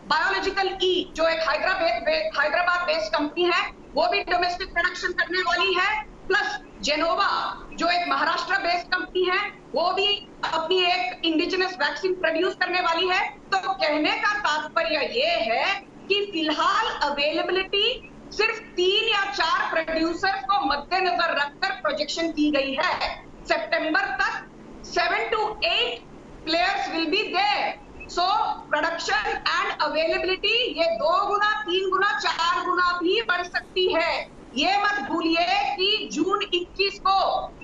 बायोलॉजिकल ई, जो एक हैदराबाद बेस्ड कंपनी है, वो भी डोमेस्टिक प्रोडक्शन करने वाली है। प्लस जेनोवा, जो एक महाराष्ट्र बेस्ड कंपनी है, वो भी अपनी एक इंडिजिनस वैक्सीन प्रोड्यूस करने वाली है। तो कहने का तात्पर्य ये है कि फिलहाल अवेलेबिलिटी सिर्फ 3 या 4 प्रोड्यूसर्स को मद्देनजर रखकर प्रोजेक्शन की गई है। सितंबर तक 7 to 8 players will be there. So production and availability ये 2 गुना, 3 गुना, 4 गुना भी बढ़ सकती है। ये मत भूलिए कि जून 21 को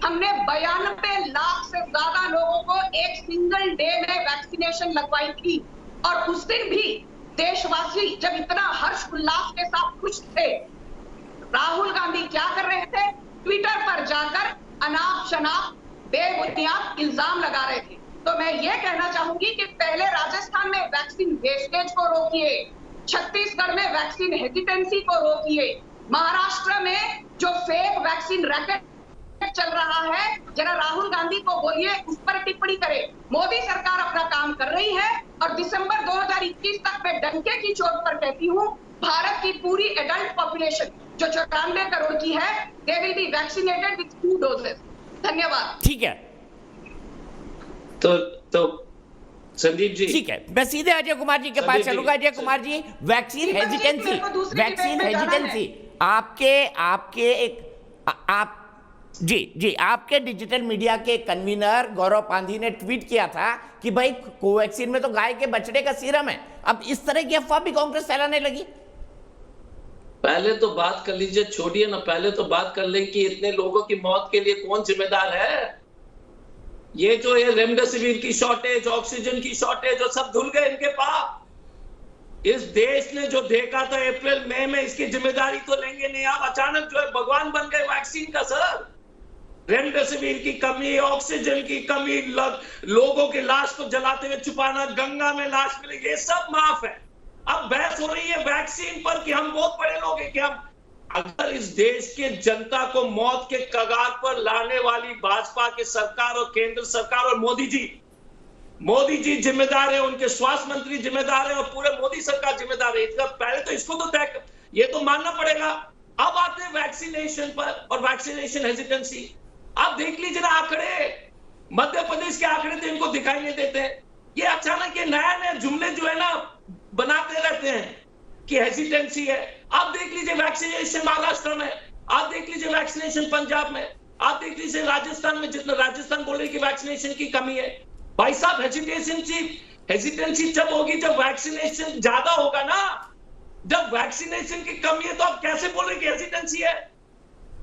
हमने 92 लाख से ज्यादा लोगों को एक सिंगल डे में वैक्सीनेशन लगवाई थी। और उस दिन भी देशवासी जब इतना हर्ष उल्लास के साथ खुश थे, राहुल गांधी क्या कर रहे थे? ट्विटर पर जाकर अनाप शनाप बेबुनियाद इल्जाम लगा रहे थे। तो मैं ये कहना चाहूंगी कि पहले राजस्थान में वैक्सीन वेस्टेज को रोकिए, छत्तीसगढ़ में वैक्सीन हेजिटेंसी को रोकिए, महाराष्ट्र में जो फेक वैक्सीन रैकेट चल रहा है, जरा राहुल गांधी को बोलिए उस पर टिप्पणी करे। मोदी सरकार अपना काम कर रही है और दिसंबर 2021 तक मैं डंके की चोट पर कहती हूँ, भारत की पूरी एडल्ट पॉपुलेशन जो 94 करोड़ की है, they will be vaccinated with 2 doses. धन्यवाद। ठीक है, तो संदीप जी, ठीक है, मैं सीधे अजय कुमार जी के पास चलूंगा। अजय कुमार जी, वैक्सीन हेजिटेंसी, आपके डिजिटल मीडिया के कन्वीनर गौरव पांधी ने ट्वीट किया था कि भाई कोवैक्सीन में तो गाय के बछड़े का सीरम है। अब इस तरह की अफवाह भी कांग्रेस फैलाने लगी। पहले तो बात कर लीजिए, छोड़िए ना, पहले तो बात कर ले कि इतने लोगों की मौत के लिए कौन जिम्मेदार है। ये जो ये रेमडेसिविर की शॉर्टेज, ऑक्सीजन की शॉर्टेज, जो सब धुल गए इनके पाप। इस देश ने जो देखा था अप्रैल मई में, इसकी जिम्मेदारी तो लेंगे नहीं। आप अचानक जो है भगवान बन गए वैक्सीन का। सर, रेमडेसिविर की कमी, ऑक्सीजन की कमी, लोगों की लाश को जलाते हुए छुपाना, गंगा में लाश मिले, ये सब माफ है। अब बहस हो रही है वैक्सीन पर कि हम बहुत बड़े लोग हैं कि हम, अगर इस देश के जनता को मौत के कगार पर लाने वाली भाजपा की सरकार और केंद्र सरकार और मोदी जी जिम्मेदार है, उनके स्वास्थ्य मंत्री जिम्मेदार है और पूरे मोदी सरकार जिम्मेदार है। इसका पहले तो इसको तो तय, ये तो मानना पड़ेगा। अब आते हैं वैक्सीनेशन पर और वैक्सीनेशन हेजिटेंसी। आप देख लीजिए ना आंकड़े, मध्य प्रदेश के आंकड़े तो इनको दिखाई नहीं देते। ये अचानक ये नया जुमले जो है ना बनाते रहते हैं कि हेजिटेंसी है। आप देख लीजिए वैक्सीनेशन महाराष्ट्र में, आप देख लीजिए वैक्सीनेशन पंजाब में, आप देख लीजिए राजस्थान में, जितना राजस्थान बोल रही है कि वैक्सीनेशन की कमी है। भाई साहब, हेजिटेंसी जब होगी जब वैक्सीनेशन ज्यादा होगा ना। जब वैक्सीनेशन की कमी है तो आप कैसे बोल रहे कि हेजिटेंसी है?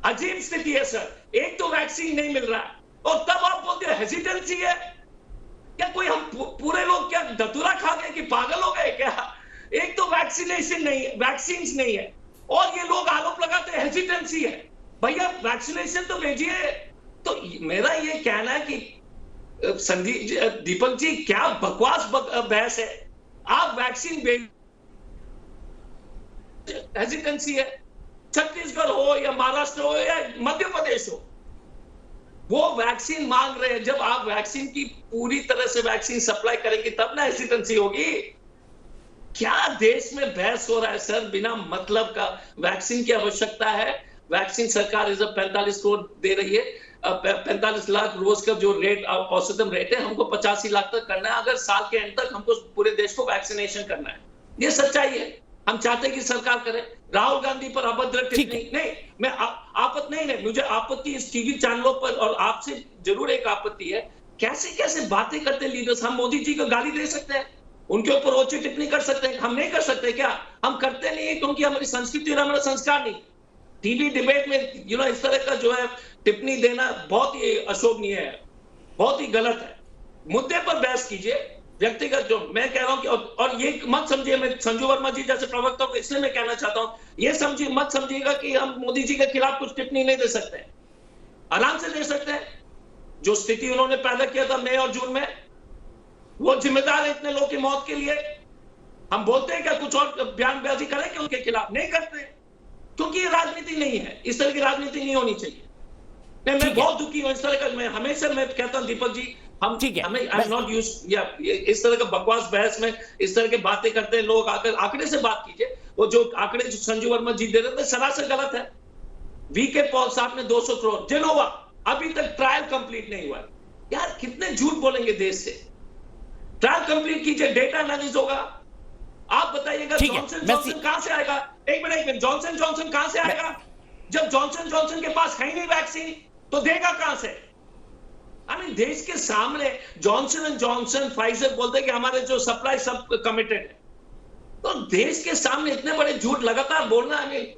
अजीब स्थिति है सर। एक तो वैक्सीन नहीं मिल रहा है और तब आप बोलते हैं हेजिटेंसी है। क्या कोई हम पूरे लोग क्या धतूरा खा गए कि पागल हो गए क्या? एक तो वैक्सीनेशन नहीं है, वैक्सीन नहीं है, और ये लोग आरोप लगाते हैं हेजिटेंसी है। भैया वैक्सीनेशन तो भेजिए। तो मेरा ये कहना है कि संदीप, दीपक जी, क्या बकवास बहस है। आप वैक्सीन भेज, हेजिटेंसी है। छत्तीसगढ़ हो या महाराष्ट्र हो या मध्य प्रदेश हो, वो वैक्सीन मांग रहे हैं। जब आप वैक्सीन की पूरी तरह से वैक्सीन सप्लाई करेंगे तब ना हेजिटेंसी होगी। क्या देश में बहस हो रहा है सर बिना मतलब का? वैक्सीन की आवश्यकता है, वैक्सीन सरकार 45 करोड़ दे रही है। 45 लाख रोज का जो रेट औसतन रेट है, हमको 85 लाख तक करना है। अगर साल के एंड तक हमको पूरे देश को वैक्सीनेशन करना है, ये सच्चाई है। हम चाहते हैं कि सरकार करे। राहुल गांधी पर अभद्र टिप्पणी नहीं, मैं आपत्ति नहीं है, मुझे आपत्ति इस टीवी चैनलों पर और आपसे जरूर एक आपत्ति है, कैसे कैसे बातें करते लीडर्स। हम मोदी जी को गाली दे सकते हैं, उनके ऊपर ओछी टिप्पणी कर सकते हैं, हम नहीं कर सकते क्या? हम करते नहीं है क्योंकि हमारी संस्कृति और हमारा संस्कार नहीं। टीवी डिबेट में इस तरह का जो है टिप्पणी देना बहुत ही अशोभनीय है, बहुत ही गलत है। मुद्दे पर बहस कीजिए, व्यक्तिगत जो मैं कह रहा हूं कि और ये मत समझिए, मैं संजू वर्मा जी जैसे प्रवक्ता को इसलिए मैं कहना चाहता हूं, ये समझिए मत समझिएगा कि हम मोदी जी के खिलाफ कुछ टिप्पणी नहीं दे सकते, आराम से दे सकते हैं। जो स्थिति उन्होंने पैदा किया था मई और जून में, वो जिम्मेदार है इतने लोगों की मौत के लिए। हम बोलते हैं क्या कुछ और बयानबाजी करें कि उनके खिलाफ? नहीं करते, क्योंकि ये राजनीति नहीं है, इस तरह की राजनीति नहीं होनी चाहिए। मैं बहुत दुखी हूं इस तरह का। मैं हमेशा कहता हूं दीपक जी, हम हमें आई एम नॉट यूज्ड या इस तरह का बकवास बहस में इस तरह की बातें करते हैं लोग। आकर आंकड़े से बात कीजिए। वो जो आंकड़े जो संजू वर्मा जी दे रहे थे सरासर गलत है। वीके पॉल साहब ने 200 करोड़, जेनोवा अभी तक ट्रायल कंप्लीट नहीं हुआ। यार कितने झूठ बोलेंगे देश से। ट्रायल कंप्लीट कीजिए, डेटा एनालिसिस होगा। आप बताइएगा जॉनसन जॉनसन कहां से आएगा? एक मिनट, जॉनसन जॉनसन कहां से आएगा? जब जॉनसन जॉनसन के पास है ही नहीं वैक्सीन, तो देगा कहां से? देश के सामने जॉनसन एंड जॉनसन, फाइजर बोलते हैं कि हमारे जो सप्लाई सब कमिटेड है। तो देश के सामने इतने बड़े झूठ लगातार बोलना,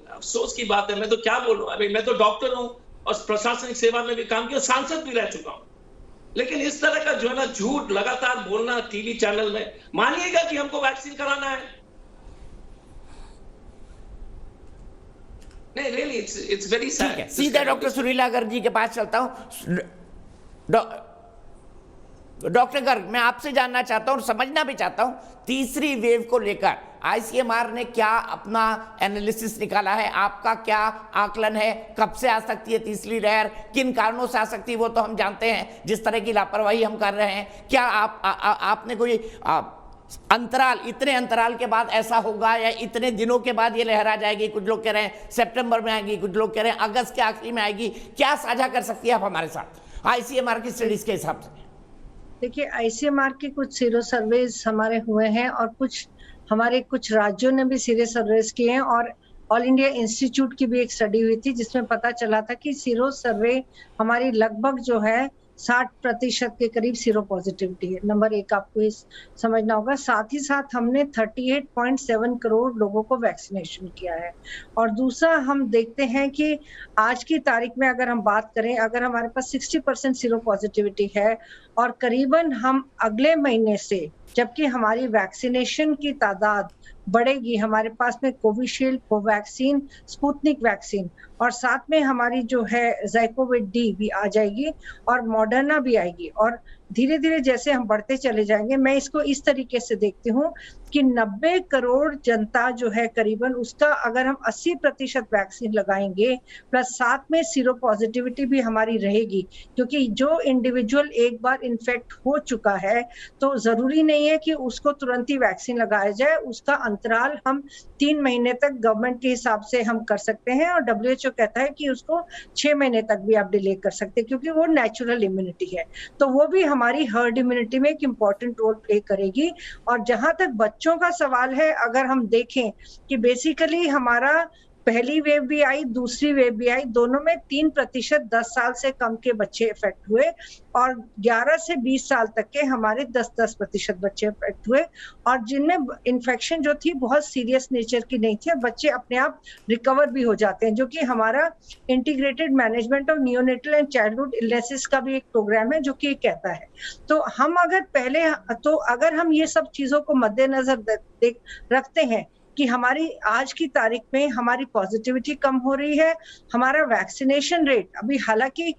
अफसोस की बात है। मैं तो क्या बोलूं, मैं तो डॉक्टर हूं और प्रशासनिक सेवा में भी काम किया, सांसद भी रह चुका हूं, लेकिन इस तरह का जो है ना झूठ लगातार बोलना टीवी चैनल में, मानिएगा कि हमको वैक्सीन कराना है। नहीं, रियली इट्स वेरी सैड। सीधा डॉक्टर सुरीला गर्ग जी के पास चलता हूं। डॉक्टर गर्ग, मैं आपसे जानना चाहता हूं और समझना भी चाहता हूं, तीसरी वेव को लेकर आईसीएमआर ने क्या अपना एनालिसिस निकाला है? आपका क्या आकलन है? कब से आ सकती है तीसरी लहर? किन कारणों से आ सकती है वो तो हम जानते हैं, जिस तरह की लापरवाही हम कर रहे हैं। क्या आपने कोई अंतराल, इतने अंतराल के बाद ऐसा होगा या इतने दिनों के बाद ये लहर आ जाएगी? कुछ लोग कह रहे हैं सितंबर में आएगी, कुछ लोग कह रहे हैं अगस्त के आखिरी में आएगी। क्या साझा कर सकती है आप हमारे साथ आईसीएमआर की स्टडीज के हिसाब से? देखिए, आईसीएमआर के कुछ सीरो सर्वेज हमारे हुए हैं और हमारे कुछ राज्यों ने भी सीरो सर्वेज किए हैं, और ऑल इंडिया इंस्टीट्यूट की भी एक स्टडी हुई थी जिसमें पता चला था कि सीरो सर्वे हमारी लगभग जो है 60% के करीब सीरो पॉजिटिविटी है। नंबर एक आपको ये समझना होगा। साथ ही साथ हमने 38.7 करोड़ लोगों को वैक्सीनेशन किया है। और दूसरा हम देखते हैं कि आज की तारीख में अगर हम बात करें, अगर हमारे पास 60% सीरो पॉजिटिविटी है और करीबन हम अगले महीने से, जबकि हमारी वैक्सीनेशन की तादाद बढ़ेगी, हमारे पास में कोविशील्ड, कोवैक्सीन, स्पुतनिक वैक्सीन और साथ में हमारी जो है ज़ाइकोविड डी भी आ जाएगी और मॉडर्ना भी आएगी, और धीरे धीरे जैसे हम बढ़ते चले जाएंगे, मैं इसको इस तरीके से देखती हूँ कि 90 करोड़ जनता जो है करीबन, उसका अगर हम 80% वैक्सीन लगाएंगे प्लस साथ में सीरो पॉजिटिविटी भी हमारी रहेगी, क्योंकि जो इंडिविजुअल एक बार इन्फेक्ट हो चुका है तो जरूरी नहीं है कि उसको तुरंत ही वैक्सीन लगाया जाए। उसका अंतराल हम 3 महीने तक गवर्नमेंट के हिसाब से हम कर सकते हैं, और WHO कहता है कि उसको 6 महीने तक भी आप डिले कर सकते हैं, क्योंकि वो नेचुरल इम्यूनिटी है। तो वो भी हमारी हर्ड इम्यूनिटी में एक इम्पॉर्टेंट रोल प्ले करेगी। और जहां तक बच्चों का सवाल है, अगर हम देखें कि बेसिकली हमारा पहली वेव भी आई, दूसरी वेव भी आई, दोनों में 3% 10 साल से कम के बच्चे इफेक्ट हुए, और 11 से 20 साल तक के हमारे 10% बच्चे इफेक्ट हुए, और जिनमें इन्फेक्शन जो थी बहुत सीरियस नेचर की नहीं थी, और बच्चे अपने आप रिकवर भी हो जाते हैं, जो कि हमारा integrated management of neonatal and childhood illnesses का भी एक प्रोग्राम है जो कि कहता है। तो हम अगर हम ये सब चीजों को मद्देनजर रखते हैं कि हमारी आज की तारीख में हमारी पॉजिटिविटी कम हो रही है, हमारा वैक्सीनेशन रेट अभी, हालांकि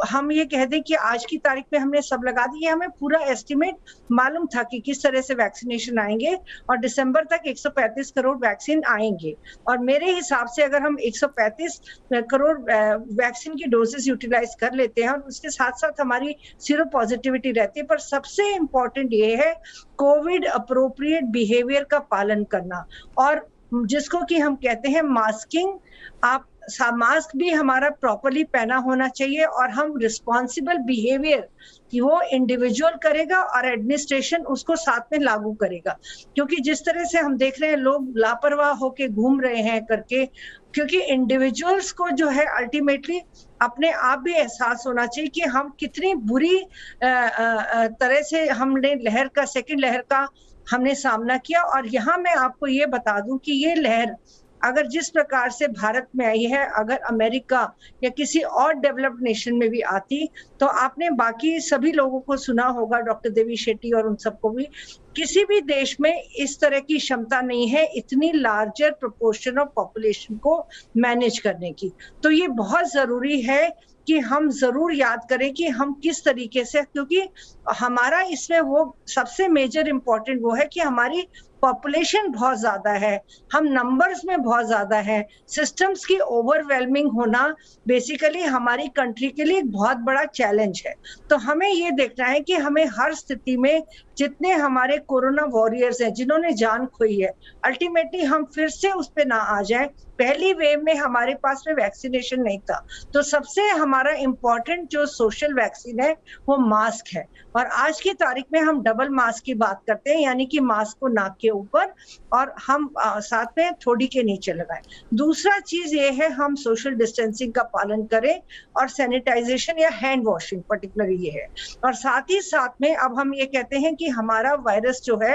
हम ये कह दें कि आज की तारीख में हमने सब लगा दी है, हमें पूरा एस्टिमेट मालूम था कि किस तरह से वैक्सीनेशन आएंगे, और दिसंबर तक 135 करोड़ वैक्सीन आएंगे, और मेरे हिसाब से अगर हम 135 करोड़ वैक्सीन की डोजेस यूटिलाइज कर लेते हैं और उसके साथ साथ हमारी सीरो पॉजिटिविटी रहती है, पर सबसे इम्पोर्टेंट ये है कोविड अप्रोप्रिएट बिहेवियर का पालन करना, और जिसको कि हम कहते हैं मास्किंग। आप मास्क भी हमारा प्रॉपरली पहना होना चाहिए और हम रिस्पॉन्सिबल बिहेवियर कि वो इंडिविजुअल करेगा और एडमिनिस्ट्रेशन उसको साथ में लागू करेगा, क्योंकि जिस तरह से हम देख रहे हैं लोग लापरवाह होके घूम रहे हैं करके, क्योंकि इंडिविजुअल्स को जो है अल्टीमेटली अपने आप भी एहसास होना चाहिए कि हम कितनी बुरी तरह से हमने सेकेंड लहर का हमने सामना किया। और यहाँ मैं आपको ये बता दूं कि ये लहर अगर जिस प्रकार से भारत में आई है, अगर अमेरिका या किसी और डेवलप्ड नेशन में भी आती तो आपने बाकी सभी लोगों को सुना होगा, डॉक्टर देवी शेट्टी और उन सबको भी, किसी भी देश में इस तरह की क्षमता नहीं है इतनी लार्जर प्रोपोर्शन ऑफ पॉपुलेशन को मैनेज करने की। तो ये बहुत जरूरी है कि हम जरूर याद करें कि हम किस तरीके से, क्योंकि हमारा इसमें वो सबसे मेजर इम्पोर्टेंट वो है कि हमारी पॉपुलेशन बहुत ज्यादा है, हम नंबर्स में बहुत ज्यादा है, सिस्टम्स की ओवरवेलमिंग होना बेसिकली हमारी कंट्री के लिए एक बहुत बड़ा चैलेंज है। तो हमें ये देखना है कि हमें हर स्थिति में जितने हमारे कोरोना वॉरियर्स हैं जिन्होंने जान खोई है, अल्टीमेटली हम फिर से उस पे ना आ जाए। पहली वेव में हमारे पास में वैक्सीनेशन नहीं था, तो सबसे हमारा इम्पोर्टेंट जो सोशल वैक्सीन है वो मास्क है, और आज की तारीख में हम डबल मास्क की बात करते हैं, यानी कि मास्क को नाक के ऊपर और हम साथ में थोड़ी के नीचे लगाएं। दूसरा चीज ये है हम सोशल डिस्टेंसिंग का पालन करें और सैनिटाइजेशन या हैंड वॉशिंग पर्टिकुलरली ये है। और साथ ही साथ में अब हम ये कहते हैं कि हमारा वायरस जो है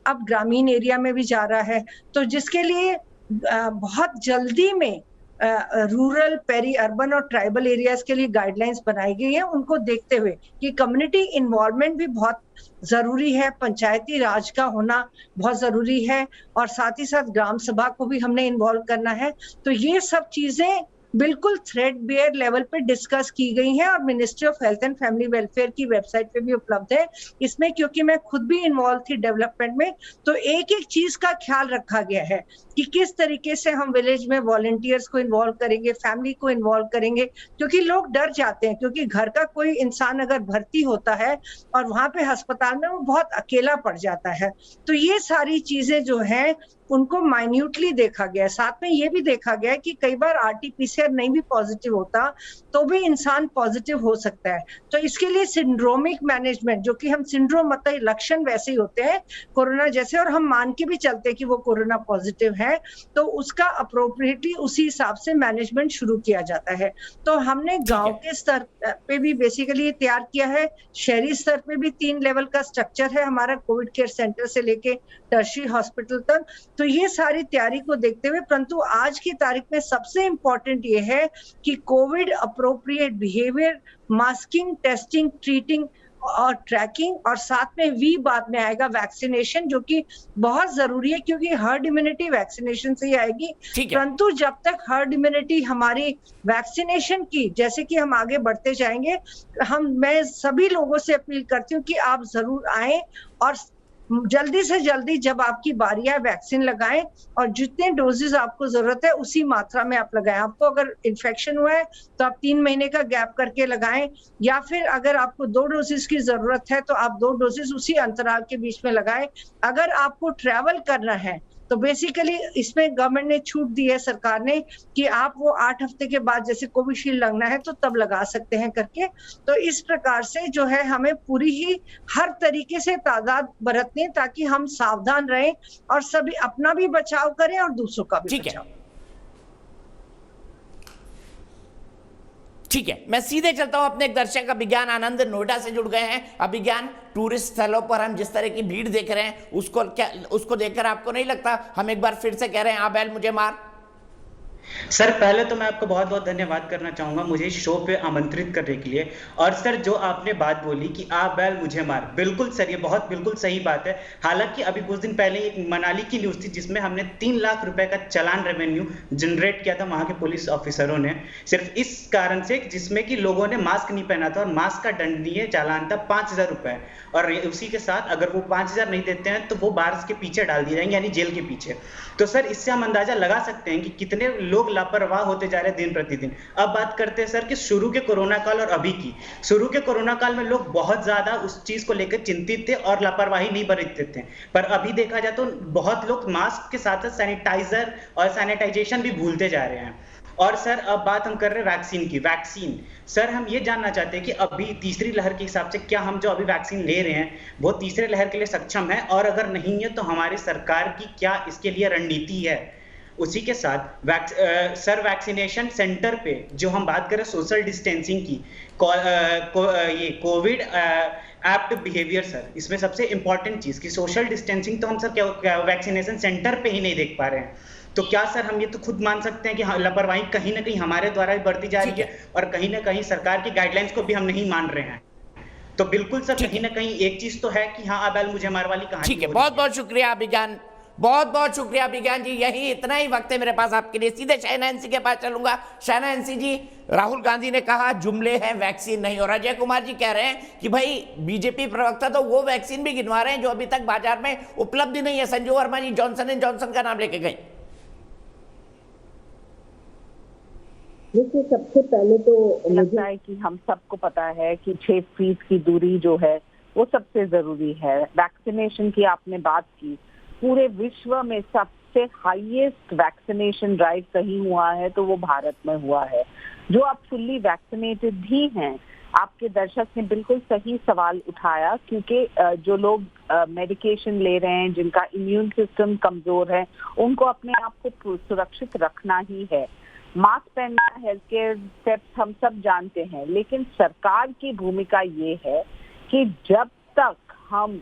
अब ग्रामीण एरिया में भी जा रहा है, तो जिसके लिए बहुत जल्दी में रूरल, पेरी अर्बन और ट्राइबल एरियाज के लिए गाइडलाइंस बनाई गई है, उनको देखते हुए कि कम्युनिटी इन्वॉल्वमेंट भी बहुत जरूरी है, पंचायती राज का होना बहुत जरूरी है, और साथ ही साथ ग्राम सभा को भी हमने इन्वॉल्व करना है। तो ये सब चीजें बिल्कुल थ्रेडबेयर लेवल पे डिस्कस की गई हैं और ministry of health and family welfare की वेबसाइट पे भी उपलब्ध है। इसमें क्योंकि मैं खुद भी इन्वॉल्व थी डेवलपमेंट में, तो एक एक चीज का ख्याल रखा गया है कि किस तरीके से हम विलेज में वॉलंटियर्स को इन्वॉल्व करेंगे, फैमिली को इन्वॉल्व करेंगे, क्योंकि लोग डर जाते हैं, क्योंकि घर का कोई इंसान अगर भर्ती होता है और वहां पे अस्पताल में वो बहुत अकेला पड़ जाता है। तो ये सारी चीजें जो है उनको माइन्यूटली देखा गया है। साथ में ये भी देखा गया है कि कई बार आरटीपीसीआर नहीं भी पॉजिटिव होता तो भी इंसान पॉजिटिव हो सकता है। तो इसके लिए सिंड्रोमिक मैनेजमेंट, जो कि हम सिंड्रोम मतलब लक्षण वैसे ही होते हैं कोरोना जैसे, और हम मान के भी चलते हैं कि वो कोरोना पॉजिटिव है, तो उसका अप्रोप्रिएटली उसी हिसाब से मैनेजमेंट शुरू किया जाता है। तो हमने गांव के स्तर पे भी बेसिकली तैयार किया है, शहरी स्तर पे भी 3 लेवल का स्ट्रक्चर है हमारा, कोविड केयर सेंटर से लेके टर्शियरी हॉस्पिटल तक। तो ये सारी तैयारी को देखते हुए, परंतु आज की तारीख में सबसे इंपॉर्टेंट ये है कि Covid appropriate behaviour, masking, testing, treating और ट्रैकिंग, और साथ में वी बाद में आएगा वैक्सीनेशन, जो कि बहुत जरूरी है क्योंकि हर्ड इम्यूनिटी वैक्सीनेशन से ही आएगी। परंतु जब तक हर्ड इम्यूनिटी हमारी वैक्सीनेशन की, जैसे कि हम आगे बढ़ते जाएंगे, मैं सभी लोगों से अपील करती हूँ कि आप जरूर आए और जल्दी से जल्दी जब आपकी बारी आए वैक्सीन लगाएं, और जितने डोजेस आपको जरूरत है उसी मात्रा में आप लगाएं। आपको अगर इन्फेक्शन हुआ है तो आप 3 महीने का गैप करके लगाएं, या फिर अगर आपको 2 डोजेस की जरूरत है तो आप 2 डोजेस उसी अंतराल के बीच में लगाएं। अगर आपको ट्रैवल करना है तो बेसिकली इसमें गवर्नमेंट ने छूट दी है, सरकार ने, कि आप वो 8 हफ्ते के बाद जैसे कोविशील्ड लगना है तो तब लगा सकते हैं करके। तो इस प्रकार से जो है हमें पूरी ही हर तरीके से तादाद बरतनी है ताकि हम सावधान रहें और सभी अपना भी बचाव करें और दूसरों का भी बचाव। ठीक है, मैं सीधे चलता हूं अपने एक दर्शक अभिज्ञान आनंद नोएडा से जुड़ गए हैं। अभिज्ञान, टूरिस्ट स्थलों पर हम जिस तरह की भीड़ देख रहे हैं उसको देखकर आपको नहीं लगता हम एक बार फिर से कह रहे हैं आ बैल मुझे मार? सर पहले तो मैं आपको बहुत बहुत धन्यवाद करना चाहूंगा मुझे इस शो पे आमंत्रित करने के लिए। और सर जो आपने बात बोली कि आ बैल मुझे मार, बिल्कुल सर ये बहुत बिल्कुल सही बात है। हालांकि अभी कुछ दिन पहले एक मनाली की न्यूज थी जिसमें हमने 3 लाख रुपए का चालान रेवेन्यू जनरेट किया था वहां के पुलिस ऑफिसरों ने, सिर्फ इस कारण से जिसमें कि लोगों ने मास्क नहीं पहना था, और मास्क का दंडनीय चालान था 5000 रुपए, और उसी के साथ अगर वो 5000 नहीं देते हैं तो वो बार्स के पीछे डाल दिए जाएंगे, यानी जेल के पीछे। तो सर इससे हम अंदाजा लगा सकते हैं कि कितने लोग लापरवाह होते जा रहे हैं दिन प्रतिदिन। अब बात करते हैं सर कि शुरू के कोरोना काल और अभी की। शुरू के कोरोना काल में लोग बहुत ज्यादा उस चीज को लेकर चिंतित थे और लापरवाही नहीं बरतते थे, पर अभी देखा जाए तो बहुत लोग मास्क के साथ साथ सैनिटाइजर और सैनिटाइजेशन भी भूलते जा रहे हैं। और सर अब बात हम कर रहे हैं वैक्सीन की। वैक्सीन सर हम ये जानना चाहते हैं कि अभी तीसरी लहर के हिसाब से क्या हम जो अभी वैक्सीन ले रहे हैं वो तीसरे लहर के लिए सक्षम है, और अगर नहीं है तो हमारी सरकार की क्या इसके लिए रणनीति है। उसी के साथ सर वैक्सीनेशन सेंटर पे जो हम बात करें सोशल डिस्टेंसिंग की, ये कोविड एप्ट बिहेवियर सर, इसमें सबसे इंपॉर्टेंट चीज कि सोशल डिस्टेंसिंग तो हम सर क्या वैक्सीनेशन सेंटर पे ही नहीं देख पा रहे हैं। तो क्या सर हम ये तो खुद मान सकते हैं कि लापरवाही कहीं ना कहीं हमारे द्वारा भी बढ़ती जा रही है और कहीं ना कहीं सरकार की गाइडलाइंस को भी हम नहीं मान रहे हैं। तो बिल्कुल सर कहीं ना कहीं एक चीज तो है कि हाँ अब मुझे मार वाली कहानी। ठीक है, बहुत बहुत शुक्रिया अभिज्ञान, बहुत बहुत शुक्रिया अभिज्ञान जी। यही इतना ही वक्त है मेरे पास आपके लिए। सीधे शहना एनसी के पास चलूंगा। शहना एनसी जी, राहुल गांधी ने कहा जुमले हैं, वैक्सीन नहीं, और अजय कुमार जी कह रहे हैं कि भाई बीजेपी प्रवक्ता तो वो वैक्सीन भी गिनवा रहे हैं जो अभी तक बाजार में उपलब्ध नहीं है। संजू वर्मा जी जॉनसन एंड जॉनसन का नाम लेके गए। देखिए, सबसे पहले तो लगता है कि हम सबको पता है कि 6 फीट की दूरी जो है वो सबसे जरूरी है। वैक्सीनेशन की आपने बात की, पूरे विश्व में सबसे हाईएस्ट वैक्सीनेशन ड्राइव कहीं हुआ है तो वो भारत में हुआ है। जो आप फुल्ली वैक्सीनेटेड भी हैं, आपके दर्शक ने बिल्कुल सही सवाल उठाया, क्योंकि जो लोग मेडिकेशन ले रहे हैं, जिनका इम्यून सिस्टम कमजोर है, उनको अपने आप को सुरक्षित रखना ही है। मास्क पहनना, हेल्थ केयर स्टेप्स हम सब जानते हैं, लेकिन सरकार की भूमिका ये है कि जब तक हम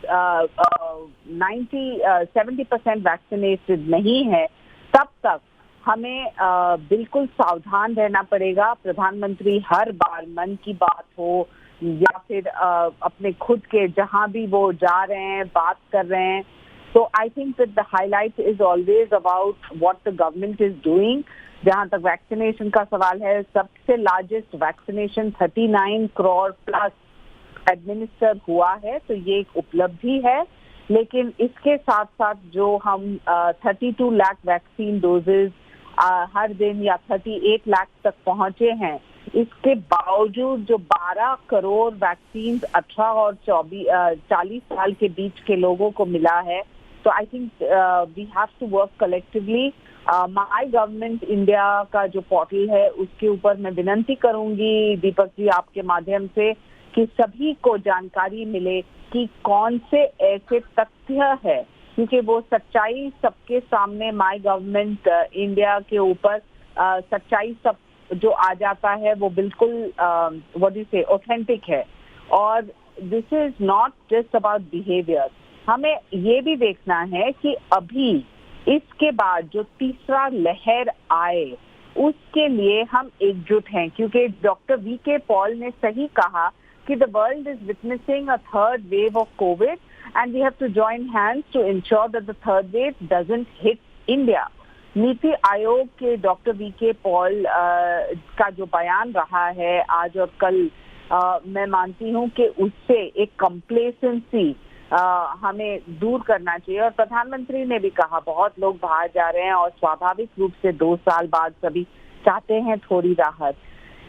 70% वैक्सीनेटेड नहीं है तब तक हमें बिल्कुल सावधान रहना पड़ेगा। प्रधानमंत्री हर बार मन की बात हो या फिर अपने खुद के जहां भी वो जा रहे हैं, बात कर रहे हैं, तो I think that the highlight is always about what the government is doing. जहां तक वैक्सीनेशन का सवाल है, सबसे largest vaccination 39 crore plus administer हुआ है, तो ये एक उपलब्धि है। लेकिन इसके साथ साथ जो हम 32 लाख वैक्सीन डोजेज हर दिन या 38 लाख तक पहुंचे हैं, इसके बावजूद जो 12 करोड़ वैक्सीन 18 और 40 साल के बीच के लोगों को मिला है, तो I think we have to work collectively. My government India का जो पोर्टल है उसके ऊपर मैं विनंती करूंगी दीपक जी आपके माध्यम से कि सभी को जानकारी मिले कि कौन से ऐसे तथ्य है, क्योंकि वो सच्चाई सबके सामने माई गवर्नमेंट इंडिया के ऊपर सच्चाई सब जो आ जाता है वो बिल्कुल व्हाट यू से ऑथेंटिक है। और this is not just about behaviour, हमें ये भी देखना है कि अभी इसके बाद जो तीसरा लहर आए उसके लिए हम एकजुट हैं, क्योंकि डॉक्टर वी.के. पॉल ने सही कहा कि the world is witnessing a third wave of COVID and we have to join hands to ensure that the third wave doesn't hit India. NITI Aayog के डॉक्टर वी.के. पॉल का जो बयान रहा है आज और कल, मैं मानती हूँ कि उससे एक कंप्लेसेंसी हमें दूर करना चाहिए। और प्रधानमंत्री ने भी कहा बहुत लोग बाहर जा रहे हैं और स्वाभाविक रूप से 2 साल बाद सभी चाहते हैं थोड़ी राहत,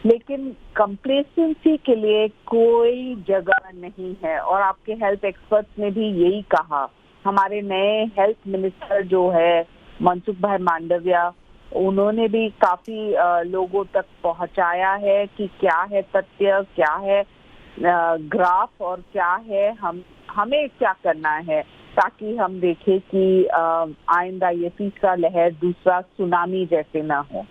लेकिन कंप्लेसेंसी के लिए कोई जगह नहीं है। और आपके हेल्थ एक्सपर्ट्स ने भी यही कहा। हमारे नए हेल्थ मिनिस्टर जो है मनसुख भाई मांडविया, उन्होंने भी काफी लोगों तक पहुंचाया है कि क्या है तथ्य, क्या है ग्राफ और क्या है हमें क्या करना है, ताकि हम देखें कि आइंदा ये तीसरा लहर दूसरा सुनामी जैसे ना हो।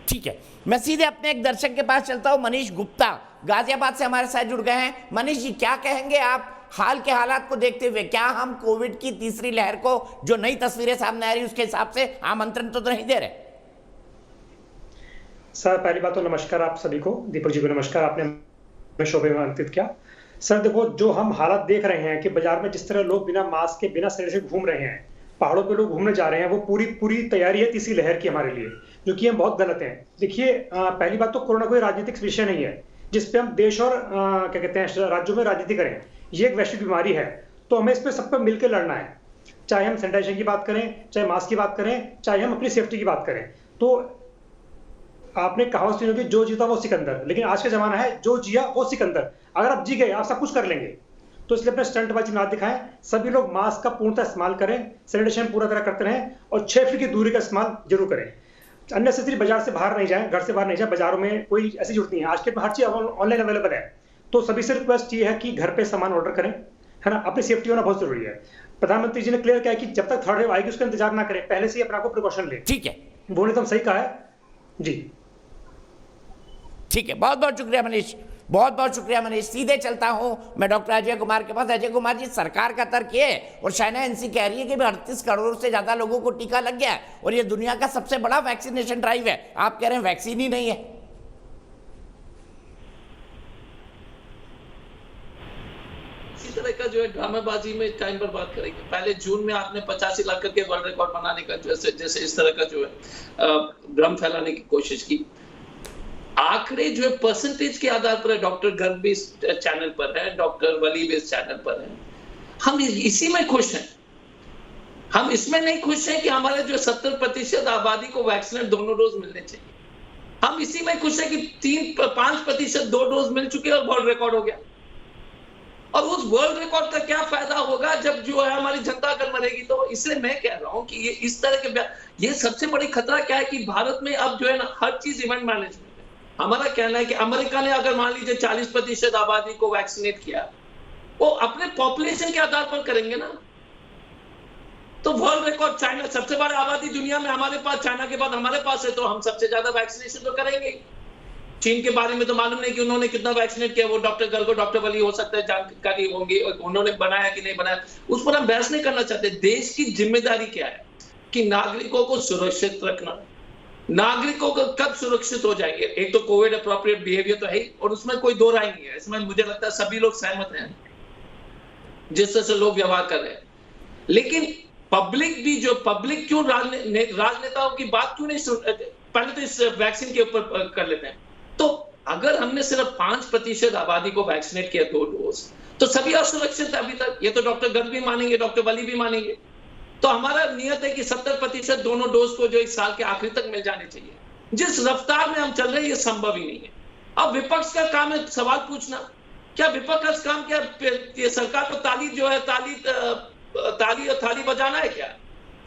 ठीक है, मैं सीधे अपने एक दर्शक के पास चलता हूं। मनीष गुप्ता गाजियाबाद से हमारे साथ जुड़ गए हैं। मनीष जी, क्या कहेंगे आप हाल के हालात को देखते हुए? क्या हम कोविड की तीसरी लहर को, जो नई तस्वीरें सामने आ रही उसके हिसाब से आमंत्रण तो नहीं दे रहे? सर पहली बात तो नमस्कार आप सभी को, दीपक जी को नमस्कार, आपने शोभे में आमंत्रित किया। सर देखो, जो हम हालात देख रहे हैं कि बाजार में जिस तरह लोग बिना मास्क के, बिना शरीर से घूम रहे हैं, पहाड़ों पे लोग घूमने जा रहे हैं, वो पूरी तैयारी है तीसरी लहर की हमारे लिए, जो कि हम बहुत गलत है। देखिए, पहली बात तो कोरोना कोई राजनीतिक विषय नहीं है जिसपे हम देश और क्या कहते हैं राज्यों में राजनीति करें। ये एक वैश्विक बीमारी है, तो हमें इस पर सब पर मिलकर लड़ना है। चाहे हम सैनिटाइजेशन की बात करें, चाहे मास्क की बात करें, चाहे हम अपनी सेफ्टी की बात करें। तो आपने कहावत सुनी होगी, जो जीता वो सिकंदर, लेकिन आज का जमाना है जो जिया वो सिकंदर। अगर आप जी गए आप सब कुछ कर लेंगे। तो इसलिए अपने स्टंटबाजी ना दिखाएं, सभी लोग मास्क का पूर्णतः इस्तेमाल करें, सैनिटाइजेशन पूरा तरह करते रहें और 6 फीट की दूरी का इस्तेमाल जरूर करें। अननेसेसरी बाजार से बाहर नहीं जाएं, घर से बाहर नहीं जाएं, बाजारों में कोई ऐसी जरूरत नहीं है। आज के हर चीज ऑनलाइन अवेलेबल है, तो सभी से रिक्वेस्ट ये है कि घर पे सामान ऑर्डर करें, है ना। अपनी सेफ्टी होना बहुत जरूरी है। प्रधानमंत्री जी ने क्लियर किया है कि जब तक थर्ड वेव आएगी उसका इंतजार ना करें, पहले से ही अपना को प्रिकॉशन लें। ठीक है, वो एकदम सही कहा है जी। ठीक है, बहुत बहुत शुक्रिया मनीष, बहुत बहुत शुक्रिया मनीष। सीधे चलता हूं मैं डॉक्टर अजय कुमार के पास। अजय कुमार जी, सरकार का तर्क ये है और चाइना एनसी कह रही है कि 38 करोड़ से ज्यादा लोगों को टीका लग गया है और ये दुनिया का सबसे बड़ा वैक्सीनेशन ड्राइव है। आप कह रहे हैं वैक्सीन ही नहीं है। इसी तरह का जो है ड्रामेबाजी में टाइम पर बात करेंगे। पहले जून में आपने 85 लाख करके वर्ल्ड रिकॉर्ड बनाने का जैसे इस तरह का जो है भ्रम फैलाने की कोशिश की। आंकड़े जो है परसेंटेज के आधार पर है। डॉक्टर गर्ग भी इस चैनल पर है, डॉक्टर वली भी इस चैनल पर है। हम इसी में खुश हैं। हम इसमें नहीं खुश हैं कि हमारे जो 70% आबादी को वैक्सीन दोनों डोज मिलने चाहिए। हम इसी में खुश हैं कि 5% 2 डोज मिल चुके और वर्ल्ड रिकॉर्ड हो गया। और उस वर्ल्ड रिकॉर्ड का क्या फायदा होगा जब जो है हमारी जनता अगर मरेगी। तो इसलिए मैं कह रहा हूं कि ये इस तरह के ये सबसे बड़ी खतरा क्या है कि भारत में अब जो है ना हर चीज इवेंट मैनेजमेंट है। हमारा कहना है कि अमेरिका ने अगर मान लीजिए 40% आबादी को वैक्सीनेट किया, वो अपने पॉपुलेशन के आधार पर करेंगे ना। तो वर्ल्ड रिकॉर्ड चाइना सबसे बड़ा आबादी दुनिया में हमारे पास, चाइना के बाद हमारे पास है, तो हम सबसे ज्यादा वैक्सीनेशन तो करेंगे। चीन के बारे में तो मालूम नहीं कि उन्होंने कितना वैक्सीनेट किया। वो डॉक्टर गर्ग, डॉक्टर वली हो सकता है जानकारी होंगी उन्होंने बनाया कि नहीं बनाया, उस पर हम बहस नहीं करना चाहते। देश की जिम्मेदारी क्या है कि नागरिकों को सुरक्षित रखना। नागरिकों को कब सुरक्षित हो जाएंगे? एक तो कोविड अप्रोप्रिएट बिहेवियर तो है ही, और उसमें कोई दो राय नहीं है। इसमें मुझे लगता है सभी लोग सहमत हैं जिस तरह से लोग व्यवहार कर रहे हैं। लेकिन पब्लिक भी जो पब्लिक क्यों राजनेताओं की बात क्यों नहीं सुन? पहले तो इस वैक्सीन के ऊपर कर लेते हैं। तो अगर हमने सिर्फ 5% आबादी को वैक्सीनेट किया 2 डोज, तो सभी असुरक्षित है अभी तक। ये तो डॉक्टर गर्ग भी मानेंगे, डॉक्टर वली भी मानेंगे। तो हमारा नियत है कि 70% दोनों डोज को जो इस साल के आखिर तक मिल जाने चाहिए। जिस रफ्तार में हम चल रहे हैं ये संभव ही नहीं है। अब विपक्ष का काम है सवाल पूछना। क्या विपक्ष का काम क्या ये सरकार को ताली जो है ताली बजाना है क्या?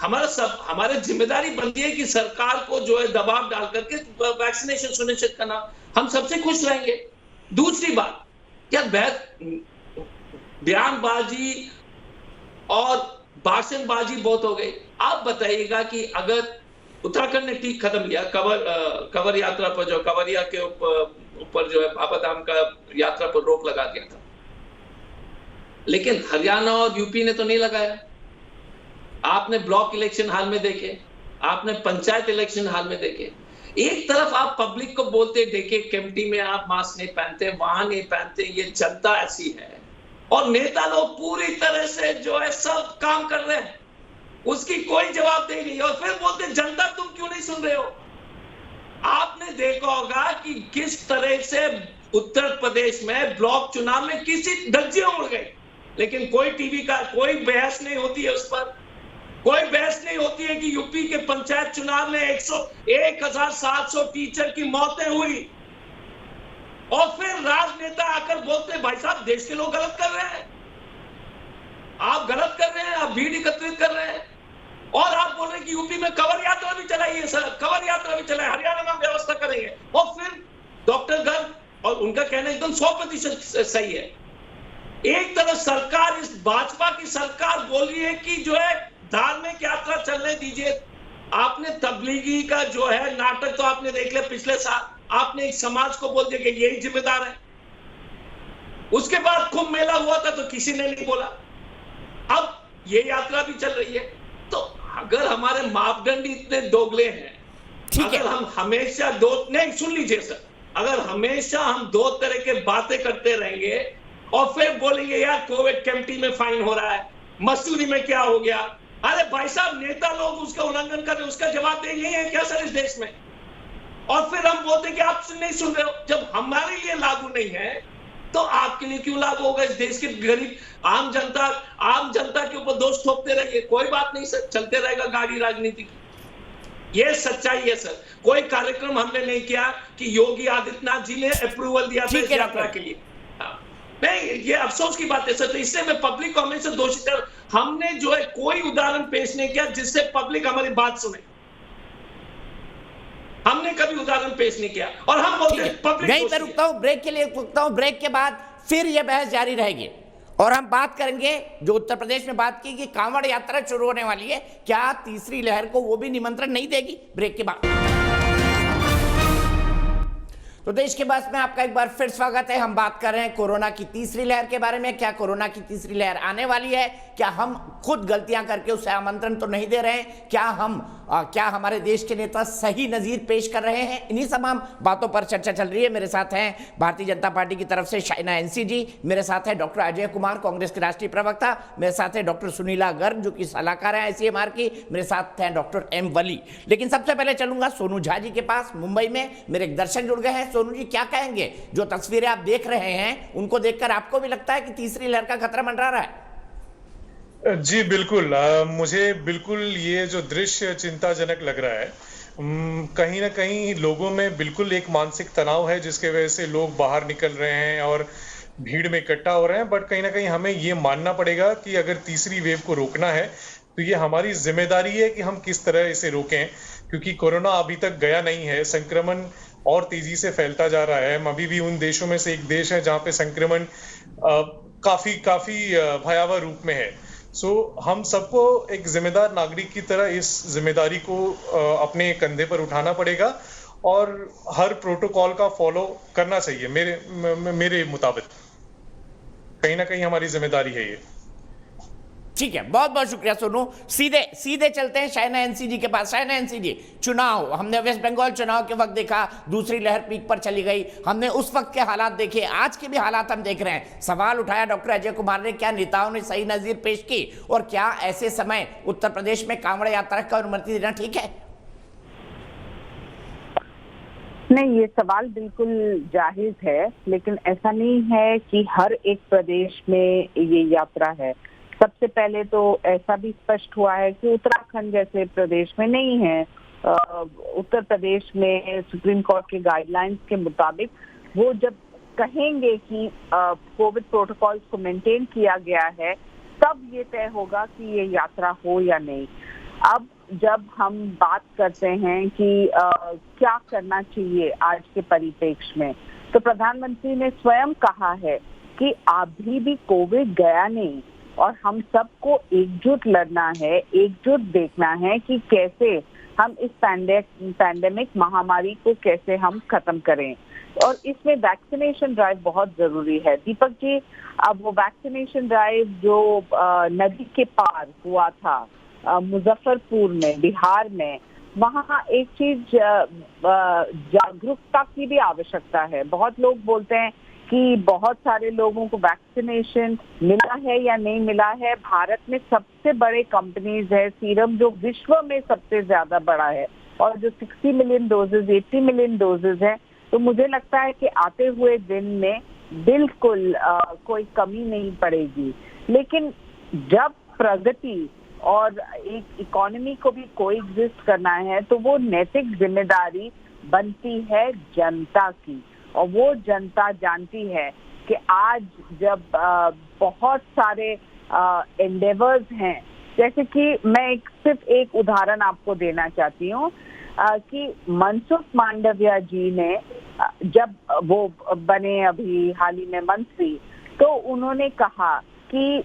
हमारे जिम्मेदारी बनती है कि सरकार को जो है दबाव डाल करके वैक्सीनेशन सुनिश्चित करना। हम सबसे खुश रहेंगे। दूसरी बात, क्या बयानबाजी और भाषणबाजी बहुत हो गई। आप बताइएगा कि अगर उत्तराखंड ने ठीक खत्म किया कवर यात्रा पर, जो कवरिया के ऊपर जो है बाबा धाम का यात्रा पर रोक लगा दिया था, लेकिन हरियाणा और यूपी ने तो नहीं लगाया। आपने ब्लॉक इलेक्शन हाल में देखे, आपने पंचायत इलेक्शन हाल में देखे। एक तरफ आप पब्लिक को बोलते देखिए केम्प्टी में आप मास्क नहीं पहनते, वहां नहीं पहनते, ये जनता ऐसी है, और नेता लोग पूरी तरह से जो है सब काम कर रहे हैं, उसकी कोई जवाबदेही नहीं। और फिर बोलते जनता तुम क्यों नहीं सुन रहे हो? आपने देखा होगा कि किस तरह से उत्तर प्रदेश में ब्लॉक चुनाव में किसी धज्जियां उड़ गई, लेकिन कोई टीवी का कोई बहस नहीं होती है उस पर। कोई बहस नहीं होती है कि यूपी के पंचायत चुनाव में 1700 टीचर की मौतें हुई, और फिर राजनेता आकर बोलते भाई साहब देश के लोग गलत कर रहे हैं, आप गलत कर रहे हैं, आप भीड़ एकत्रित कर रहे हैं, और आप बोल रहे हैं कि यूपी में कवर यात्रा भी चलाइए, सर कवर यात्रा भी चलाए, हरियाणा में व्यवस्था करेंगे। और फिर डॉक्टर गर्ग और उनका कहना एकदम 100% सही है। एक तरफ सरकार, इस भाजपा की सरकार बोल रही है कि जो है धार्मिक यात्रा चलने दीजिए। आपने तबलीगी का जो है नाटक तो आपने देख लिया पिछले साल, आपने एक समाज को बोल दिया कि यही जिम्मेदार है। उसके बाद कुंभ मेला हुआ था तो किसी ने नहीं बोला। अब ये यात्रा भी चल रही है। तो अगर हमारे मापदंड इतने दोगले हैं, अगर हम हमेशा नहीं सुन लीजिए सर, अगर हमेशा हम 2 तरह के बातें करते रहेंगे और फिर बोलेंगे यार कोविड केम्प्टी में फाइन हो रहा है, मसूरी में क्या हो गया, अरे भाई साहब नेता लोग उसका उल्लंघन कर रहे हैं, उसका जवाब नहीं है क्या सर इस देश में? और फिर हम बोलते कि आप नहीं सुन रहे हो। जब हमारे लिए लागू नहीं है तो आपके लिए क्यों लागू होगा? इस देश के गरीब आम जनता के ऊपर दोष थोपते रहिए, कोई बात नहीं सर, चलते रहेगा गाड़ी राजनीति की। ये सच्चाई है सर। कोई कार्यक्रम हमने नहीं किया कि योगी आदित्यनाथ जी ने अप्रूवल दिया था इस यात्रा के लिए। नहीं, ये अफसोस की बात है सर। तो इससे मैं पब्लिक कमेंट से दोषी हूं। हमने जो है कोई उदाहरण पेश नहीं किया जिससे पब्लिक हमारी बात सुने। हमने कभी उदाहरण पेश नहीं किया और हम बोलते हैं पब्लिक। यहीं पर रुकता हूं, ब्रेक के लिए रुकता हूं। ब्रेक के बाद फिर यह बहस जारी रहेगी और हम बात करेंगे जो उत्तर प्रदेश में बात की कि कांवड़ यात्रा शुरू होने वाली है, क्या तीसरी लहर को वो भी निमंत्रण नहीं देगी? ब्रेक के बाद। तो देश के बस में आपका एक बार फिर स्वागत है। हम बात कर रहे हैं कोरोना की तीसरी लहर के बारे में। क्या कोरोना की तीसरी लहर आने वाली है? क्या हम खुद गलतियां करके उसे आमंत्रण तो नहीं दे रहे हैं? क्या हमारे देश के नेता सही नजीर पेश कर रहे हैं? इन्हीं तमाम बातों पर चर्चा चल रही है। मेरे साथ हैं भारतीय जनता पार्टी की तरफ से शाइना एनसी जी, मेरे साथ है डॉक्टर अजय कुमार, कांग्रेस के राष्ट्रीय प्रवक्ता, मेरे साथ है डॉक्टर सुनीला गर्ग जो कि सलाहकार है ICMR की, मेरे साथ हैं डॉक्टर M वली। लेकिन सबसे पहले चलूंगा सोनू झा जी के पास मुंबई में। मेरे एक दर्शक जुड़ गए हैं। सोनू जी, क्या कहेंगे? जो तस्वीरें आप देख रहे हैं उनको देखकर आपको भी लगता है कि तीसरी लहर का खतरा मंडरा रहा है? जी बिल्कुल, मुझे बिल्कुल ये जो दृश्य चिंताजनक लग रहा है। कहीं ना कहीं लोगों में बिल्कुल एक मानसिक तनाव है जिसके वजह से लोग बाहर निकल रहे हैं और भीड़ में इकट्ठा हो रहे हैं। बट कहीं ना कहीं हमें ये मानना पड़ेगा कि अगर तीसरी वेव को रोकना है तो ये हमारी जिम्मेदारी है कि हम किस तरह इसे रोकें, क्योंकि कोरोना अभी तक गया नहीं है। संक्रमण और तेजी से फैलता जा रहा है। हम अभी भी उन देशों में से एक देश है जहां पे संक्रमण काफी भयावह रूप में है। सो हम सबको एक जिम्मेदार नागरिक की तरह इस जिम्मेदारी को अपने कंधे पर उठाना पड़ेगा और हर प्रोटोकॉल का फॉलो करना चाहिए। मेरे मुताबिक कहीं ना कहीं हमारी जिम्मेदारी है ये। ठीक है, बहुत बहुत शुक्रिया सोनू। सीधे चलते हैं शाइना एनसी जी के पास। शाइना एनसी जी, चुनाव हमने वेस्ट बंगाल चुनाव के वक्त देखा, दूसरी लहर पीक पर चली गई, हमने उस वक्त के हालात देखे, आज के भी हालात हम देख रहे हैं। सवाल उठाया डॉक्टर अजय कुमार ने, क्या नेताओं ने सही नजीर पेश की और क्या ऐसे समय उत्तर प्रदेश में कांवड़ यात्रा को अनुमति देना ठीक है? नहीं, ये सवाल बिल्कुल जायज है, लेकिन ऐसा नहीं है कि हर एक प्रदेश में ये यात्रा है। सबसे पहले तो ऐसा भी स्पष्ट हुआ है कि उत्तराखंड जैसे प्रदेश में नहीं है। उत्तर प्रदेश में सुप्रीम कोर्ट के गाइडलाइंस के मुताबिक वो जब कहेंगे कि कोविड प्रोटोकॉल्स को मेंटेन किया गया है, तब ये तय होगा कि ये यात्रा हो या नहीं। अब जब हम बात करते हैं कि क्या करना चाहिए आज के परिप्रेक्ष्य में, तो प्रधानमंत्री ने स्वयं कहा है कि अभी भी कोविड गया नहीं और हम सबको एकजुट लड़ना है, एकजुट देखना है कि कैसे हम इस पैंडेमिक महामारी को कैसे हम खत्म करें। और इसमें वैक्सीनेशन ड्राइव बहुत जरूरी है। दीपक जी, अब वो वैक्सीनेशन ड्राइव जो नदी के पार हुआ था मुजफ्फरपुर में, बिहार में, वहाँ एक चीज जागरूकता की भी आवश्यकता है। बहुत लोग बोलते हैं कि बहुत सारे लोगों को वैक्सीनेशन मिला है या नहीं मिला है। भारत में सबसे बड़े कंपनीज है सीरम, जो विश्व में सबसे ज्यादा बड़ा है, और जो 60 मिलियन डोजेज 80 मिलियन डोजेज है। तो मुझे लगता है कि आते हुए दिन में बिल्कुल कोई कमी नहीं पड़ेगी। लेकिन जब प्रगति और एक इकोनॉमी को भी कोएग्जिस्ट करना है, तो वो नैतिक जिम्मेदारी बनती है जनता की। और वो जनता जानती है कि आज जब बहुत सारे एंडेवर्स हैं, जैसे कि मैं सिर्फ एक उदाहरण आपको देना चाहती हूँ कि मनसुख मांडविया जी ने जब वो बने अभी हाल ही में मंत्री, तो उन्होंने कहा कि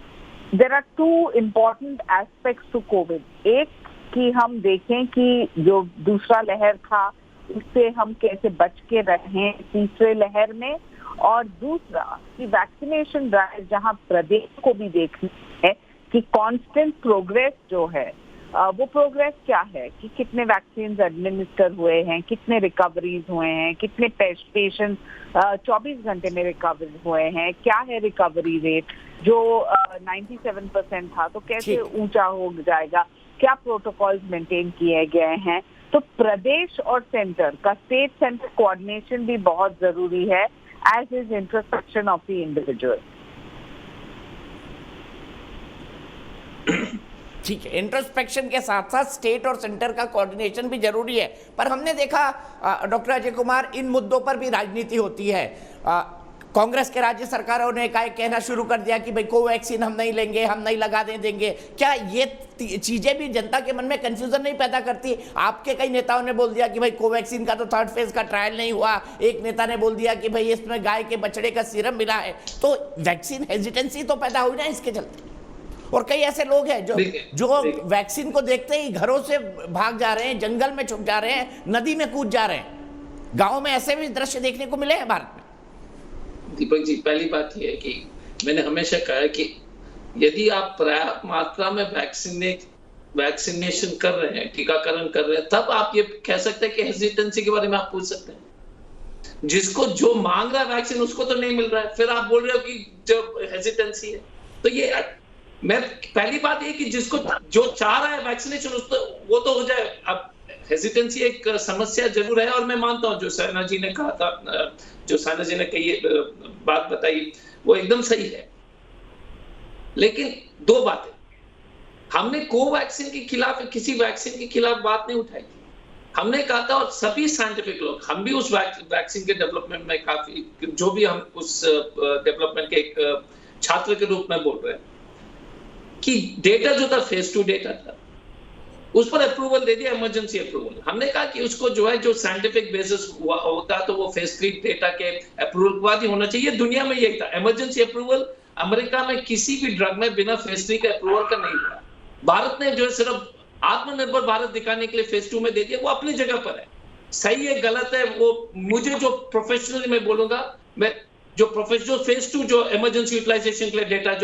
there are 2 important aspects to Covid. एक कि हम देखें कि जो दूसरा लहर था उससे हम कैसे बच के रहें तीसरे लहर में, और दूसरा कि वैक्सीनेशन ड्राइव जहां प्रदेश को भी देखना है कि कांस्टेंट प्रोग्रेस जो है वो प्रोग्रेस क्या है, कि कितने वैक्सीन एडमिनिस्टर हुए हैं, कितने रिकवरीज हुए हैं, कितने पेशेंट 24 घंटे में रिकवर हुए हैं, क्या है रिकवरी रेट जो 97% था तो कैसे ऊंचा हो जाएगा, क्या प्रोटोकॉल्स मेंटेन किए गए हैं। तो प्रदेश और सेंटर का स्टेट सेंटर कोऑर्डिनेशन भी बहुत जरूरी है, as is introspection of the individual. ठीक है, इंट्रोस्पेक्शन के साथ साथ स्टेट और सेंटर का कोऑर्डिनेशन भी जरूरी है। पर हमने देखा डॉक्टर अजय कुमार, इन मुद्दों पर भी राजनीति होती है। कांग्रेस के राज्य सरकारों ने कहना शुरू कर दिया कि भाई कोवैक्सीन हम नहीं लेंगे, हम नहीं लगा देंगे। क्या ये चीजें भी जनता के मन में कंफ्यूजन नहीं पैदा करती? आपके कई नेताओं ने बोल दिया कि भाई कोवैक्सीन का तो 3rd फेज का ट्रायल नहीं हुआ, एक नेता ने बोल दिया कि भाई इसमें गाय के बछड़े का सीरम मिला है, तो वैक्सीन हेजिटेंसी तो पैदा हुई ना इसके चलते। और कई ऐसे लोग हैं जो वैक्सीन को देखते ही घरों से भाग जा रहे हैं, जंगल में छुप जा रहे हैं, नदी में कूद जा रहे हैं। गांव में ऐसे भी दृश्य देखने को मिले हैं भारत में। दीपक जी, पहली बात यह है कि मैंने हमेशा कहा है कि यदि आप पर्याप्त मात्रा में वैक्सीनेशन कर रहे हैं, टीकाकरण कर रहे हैं, तब आप ये कह सकते हैं कि हेजिटेंसी के बारे में आप पूछ सकते हैं। जिसको जो मांग रहा है वैक्सीन उसको तो नहीं मिल रहा है, फिर आप बोल रहे हो कि जो हेजिटेंसी है। तो ये मैं पहली बात ये कि जिसको जो चाह रहा है वैक्सीनेशन वो तो हो जाए। अब हेजिटेंसी एक समस्या जरूर है, और मैं मानता हूं जो साइना जी ने कहा था, जो साइना जी ने कही बात बताई वो एकदम सही है। लेकिन दो बातें, हमने कोवैक्सीन के खिलाफ, किसी वैक्सीन के खिलाफ बात नहीं उठाई थी। हमने कहा था, और सभी साइंटिफिक लोग, हम भी उस वैक्सीन के डेवलपमेंट में काफी, जो भी हम उस डेवलपमेंट के एक छात्र के रूप में बोल रहे हैं कि डेटा जो था फेज 2 डेटा था, उस पर अप्रूवल दे दिया, इमरजेंसी अप्रूवल। हमने कहा कि उसको जो है, जो साइंटिफिक बेसिस होता तो वो फेज 3 डेटा के अप्रूवल के बाद ही होना चाहिए। दुनिया में यही था, इमरजेंसी अप्रूवल अमेरिका में किसी भी ड्रग में बिना फेज 3 के अप्रूवल का नहीं हुआ। भारत ने जो है सिर्फ आत्मनिर्भर भारत दिखाने के लिए फेज 2 में दे दिया, वो अपनी जगह पर है। सही है गलत है वो मुझे, जो प्रोफेशनली मैं बोलूंगा, मैं जो प्रोफेशनल फेज 2 जो इमरजेंसी यूटिलाइजेशन के लिए डेटा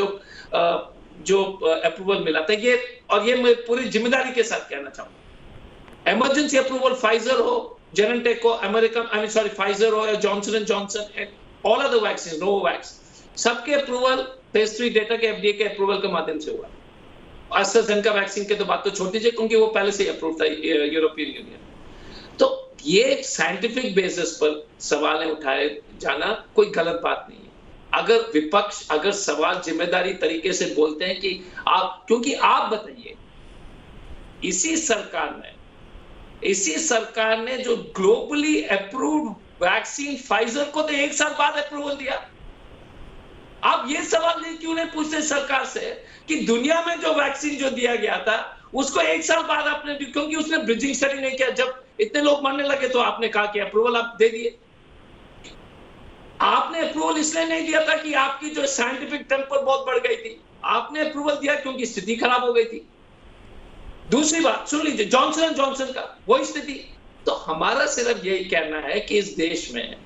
जो अप्रूवल मिला था, ये मैं पूरी जिम्मेदारी के साथ कहना चाहूंगा, इमरजेंसी अप्रूवल फाइजर हो, जेनेंटेक हो, फाइजर हो या Johnson and Johnson, all of the vaccine, Novavax, सबके अप्रूवल फेज 3 डेटा के एफडीए के अप्रूवल के माध्यम से हुआ। एस्ट्राजेनेका वैक्सीन के तो बात तो छोड़ दीजिए, क्योंकि वो पहले से ही अप्रूव था यूरोपियन यूनियन। तो ये साइंटिफिक बेसिस पर सवाल उठाए जाना कोई गलत बात नहीं है। अगर विपक्ष अगर सवाल जिम्मेदारी तरीके से बोलते हैं कि आप, क्योंकि आप बताइए, इसी सरकार ने जो ग्लोबली अप्रूव्ड वैक्सीन फाइजर को तो 1 साल बाद अप्रूवल दिया। आप ये सवाल क्यों नहीं पूछते सरकार से कि दुनिया में जो वैक्सीन जो दिया गया था उसको 1 साल बाद आपने, क्योंकि उसने ब्रिजिंग स्टडी नहीं किया। जब इतने लोग मरने लगे तो आपने कहा कि अप्रूवल आप दे दिए। आपने अप्रूवल इसलिए नहीं दिया था कि आपकी जो साइंटिफिक टेम्पर बहुत बढ़ गई थी, आपने अप्रूवल दिया क्योंकि स्थिति खराब हो गई थी। दूसरी बात सुन लीजिए, जॉनसन एंड जॉनसन का वही स्थिति। तो हमारा सिर्फ यही कहना है कि इस देश में,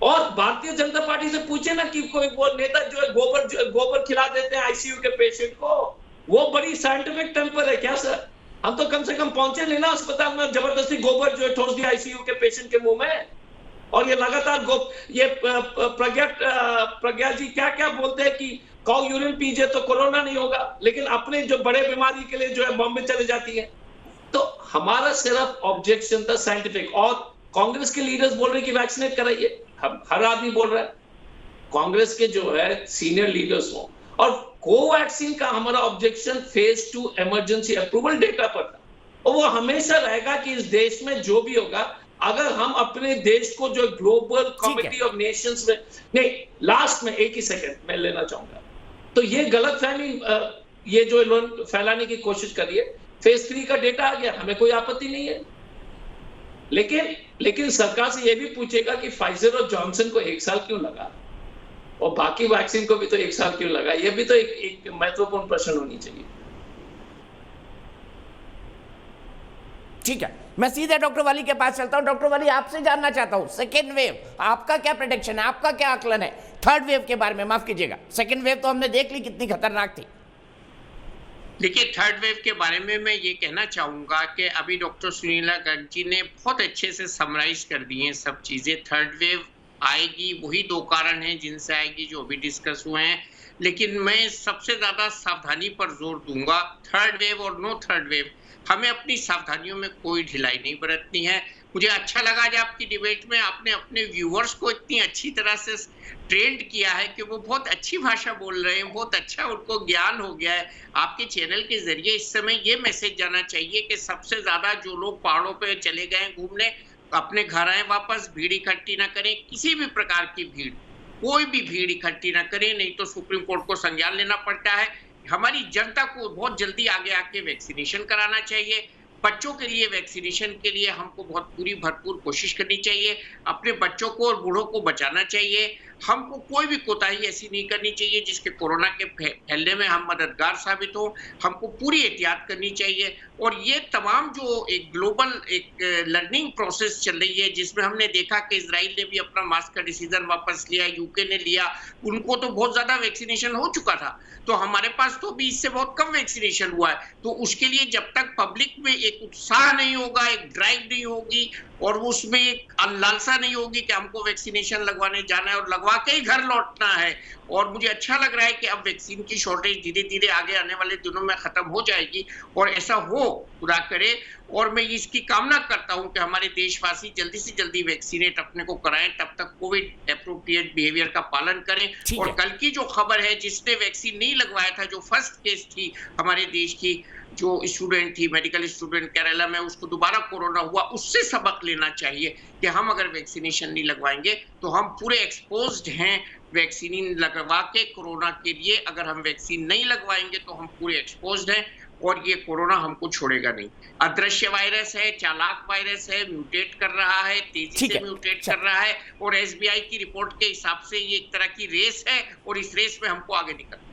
और भारतीय जनता पार्टी से पूछे ना कि कोई वो नेता जो है गोबर खिला देते हैं आईसीयू के पेशेंट को, वो बड़ी साइंटिफिक टेम्पर है क्या सर? हम तो कम से कम पहुंचे नहीं ना अस्पताल में, जबरदस्ती गोबर जो है ठोस दिया आईसीयू के पेशेंट के मुंह में। और ये लगातार ये प्रज्ञा जी क्या क्या बोलते हैं कि काऊ यूरिन पीजिए तो कोरोना नहीं होगा, लेकिन अपने जो बड़े बीमारी के लिए जो है बॉम्बे चले जाती है। तो हमारा सिर्फ ऑब्जेक्शन था साइंटिफिक, और कांग्रेस के लीडर्स बोल रहे कि वैक्सीनेट कराइए, हर आदमी बोल रहा है, कांग्रेस के जो है सीनियर लीडर्स हो। और कोवैक्सीन का हमारा objection phase 2 emergency approval data पर था, और वो हमेशा रहेगा कि इस देश में जो भी होगा, अगर हम अपने देश को जो ग्लोबल कमिटी ऑफ नेशंस में, नहीं लास्ट में एक ही सेकंड मैं लेना चाहूंगा, तो ये गलतफहमी ये जो फैलाने की कोशिश करिए, फेज 3 का डेटा आ गया, हमें कोई आपत्ति नहीं है, लेकिन सरकार से ये भी पूछेगा कि फाइजर और जॉनसन को 1 साल क्यों लगा, और बाकी वैक्सीन को भी तो 1 साल क्यों लगा? ये भी तो एक महत्वपूर्ण प्रश्न होनी चाहिए। ठीक है, मैं सीधे डॉक्टर वाली के पास चलता हूं। डॉक्टर वाली, आपसे जानना चाहता हूं, सेकेंड वेव आपका क्या प्रेडिक्शन है, आपका क्या आकलन है? 3rd वेव के बारे में माफ कीजिएगा, सेकेंड वेव तो हमने देख ली कितनी खतरनाक थी। देखिए, 3rd वेव के बारे में मैं ये कहना चाहूंगा कि अभी डॉक्टर सुनीला गर्ग जी ने बहुत अच्छे से समराइज कर दी हैं सब चीजें। 3rd वेव आएगी, वही 2 कारण हैं जिनसे आएगी जो अभी डिस्कस हुए हैं, लेकिन मैं सबसे ज्यादा सावधानी पर जोर दूंगा। 3rd वेव और नो 3rd वेव, हमें अपनी सावधानियों में कोई ढिलाई नहीं बरतनी है। मुझे अच्छा लगा आज आपकी डिबेट में आपने अपने व्यूअर्स को इतनी अच्छी तरह से ट्रेंड किया है कि वो बहुत अच्छी भाषा बोल रहे हैं, बहुत अच्छा उनको ज्ञान हो गया है। आपके चैनल के जरिए इस समय ये मैसेज जाना चाहिए कि सबसे ज्यादा जो लोग पहाड़ों पे चले गए घूमने, अपने घर आए वापस, भीड़ इकट्ठी ना करें, किसी भी प्रकार की भीड़, कोई भी भीड़ इकट्ठी न करें, नहीं तो सुप्रीम कोर्ट को संज्ञान लेना पड़ता है। हमारी जनता को बहुत जल्दी आगे आके वैक्सीनेशन कराना चाहिए। बच्चों के लिए वैक्सीनेशन के लिए हमको बहुत पूरी भरपूर कोशिश करनी चाहिए। अपने बच्चों को और बूढ़ों को बचाना चाहिए। हमको कोई भी कोताही ऐसी नहीं करनी चाहिए जिसके कोरोना के फैलने में हम मददगार साबित हो। हमको पूरी एहतियात करनी चाहिए। और ये तमाम जो एक ग्लोबल एक लर्निंग प्रोसेस चल रही है, जिसमें हमने देखा कि इजराइल ने भी अपना मास्क का डिसीजन वापस लिया, यूके ने लिया, उनको तो बहुत ज्यादा वैक्सीनेशन हो चुका था, तो हमारे पास तो भी इससे बहुत कम वैक्सीनेशन हुआ है। तो उसके लिए जब तक पब्लिक में एक उत्साह नहीं होगा, एक ड्राइव नहीं होगी और उसमें एक लालसा नहीं होगी कि हमको वैक्सीनेशन लगवाने जाना है और लगवा के ही घर लौटना है। और मुझे अच्छा लग रहा है कि अब वैक्सीन की शॉर्टेज धीरे धीरे आगे आने वाले दिनों में खत्म हो जाएगी और ऐसा हो खुदा करे। और मैं इसकी कामना करता हूं कि हमारे देशवासी जल्दी से जल्दी वैक्सीनेट अपने को कराएं, तब तक कोविड एप्रोप्रिएट बिहेवियर का पालन करें। और कल की जो खबर है, जिसने वैक्सीन नहीं लगवाया था, जो फर्स्ट केस थी हमारे देश की, जो स्टूडेंट थी, मेडिकल स्टूडेंट केरला में, उसको दोबारा कोरोना हुआ, उससे सबक लेना चाहिए कि हम अगर वैक्सीनेशन नहीं लगवाएंगे तो हम पूरे एक्सपोज्ड हैं वैक्सीन लगवा के कोरोना के लिए। अगर हम वैक्सीन नहीं लगवाएंगे तो हम पूरे एक्सपोज्ड हैं और ये कोरोना हमको छोड़ेगा नहीं। अदृश्य वायरस है, चालाक वायरस है, म्यूटेट कर रहा है, तेजी से म्यूटेट कर रहा है और एसबीआई की रिपोर्ट के हिसाब से ये एक तरह की रेस है और इस रेस में हमको आगे निकलना।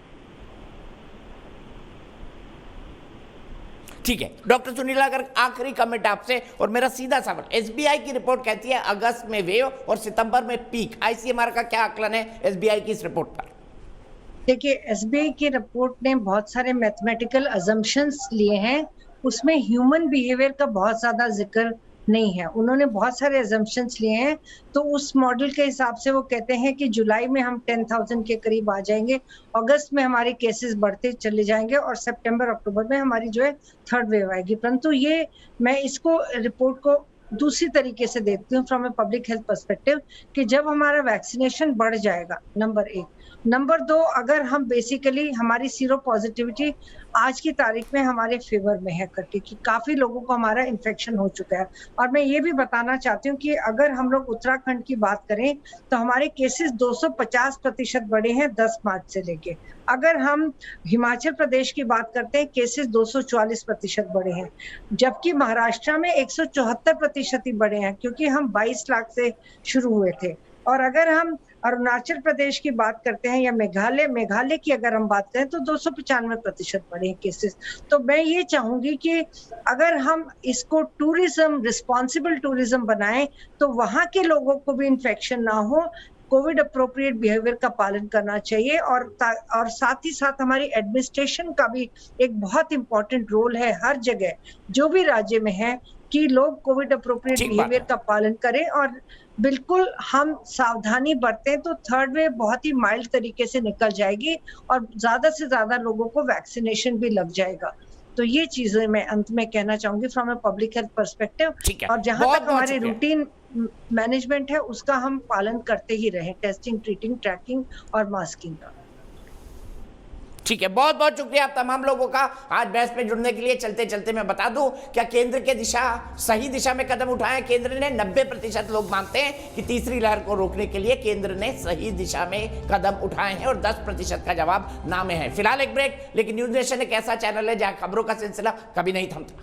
ठीक है डॉक्टर सुनील, अगर आखिरी कमेंट आपसे और मेरा सीधा सवाल, एसबीआई की रिपोर्ट कहती है अगस्त में वेव और सितंबर में पीक, आईसीएमआर का क्या आकलन है एसबीआई की इस रिपोर्ट पर? देखिए, एसबीआई की रिपोर्ट ने बहुत सारे मैथमेटिकल अजम्पशंस लिए हैं, उसमें ह्यूमन बिहेवियर का बहुत ज्यादा जिक्र नहीं है। उन्होंने बहुत सारे अजम्पशंस लिए हैं, तो उस मॉडल के हिसाब से वो कहते हैं कि जुलाई में हम 10,000 के करीब आ जाएंगे, अगस्त में हमारे केसेस बढ़ते चले जाएंगे और सितंबर अक्टूबर में हमारी जो है थर्ड वेव आएगी। परंतु ये मैं इसको रिपोर्ट को दूसरी तरीके से देखती हूँ from a public health perspective, कि जब हमारा वैक्सीनेशन बढ़ जाएगा, नंबर 1, नंबर 2, अगर हम बेसिकली हमारी सीरो पॉजिटिविटी आज की तारीख में हमारे फेवर में है करके, कि काफी लोगों को हमारा इन्फेक्शन हो चुका है। और मैं ये भी बताना चाहती हूँ कि अगर हम लोग उत्तराखंड की बात करें तो हमारे केसेस 250% बढ़े हैं 10 मार्च से लेके। अगर हम हिमाचल प्रदेश की बात करते हैं, केसेस 244% बढ़े हैं, जबकि महाराष्ट्र में 174% ही बढ़े हैं, क्योंकि हम 22 लाख से शुरू हुए थे। और अगर हम अरुणाचल प्रदेश की बात करते हैं या मेघालय की अगर हम बात करें तो 295% बढ़े हैं केसेस। तो मैं ये चाहूंगी कि अगर हम इसको टूरिज्म, रिस्पॉन्सिबल टूरिज्म बनाएं तो वहां के लोगों को भी इन्फेक्शन ना हो, कोविड अप्रोप्रिएट बिहेवियर का पालन करना चाहिए। और साथ ही साथ हमारी एडमिनिस्ट्रेशन का भी एक बहुत इंपॉर्टेंट रोल है हर जगह, जो भी राज्य में है, कि लोग कोविड अप्रोप्रिएट बिहेवियर का पालन करें और बिल्कुल हम सावधानी बरतें तो थर्ड वेव बहुत ही माइल्ड तरीके से निकल जाएगी और ज्यादा से ज्यादा लोगों को वैक्सीनेशन भी लग जाएगा। तो ये चीजें मैं अंत में कहना चाहूंगी from a public health perspective. और जहां तक हमारे रूटीन मैनेजमेंट है उसका हम पालन करते ही रहें, टेस्टिंग, ट्रीटिंग, ट्रैकिंग और मास्किंग का। ठीक है, बहुत बहुत शुक्रिया आप तमाम लोगों का आज बहस में जुड़ने के लिए। चलते चलते मैं बता दूं, क्या केंद्र के सही दिशा में कदम उठाए केंद्र ने? 90% लोग मानते हैं कि तीसरी लहर को रोकने के लिए केंद्र ने सही दिशा में कदम उठाए हैं और 10% का जवाब ना में है। फिलहाल एक ब्रेक, लेकिन न्यूज नेशन एक ऐसा चैनल है जहां खबरों का सिलसिला कभी नहीं थमता।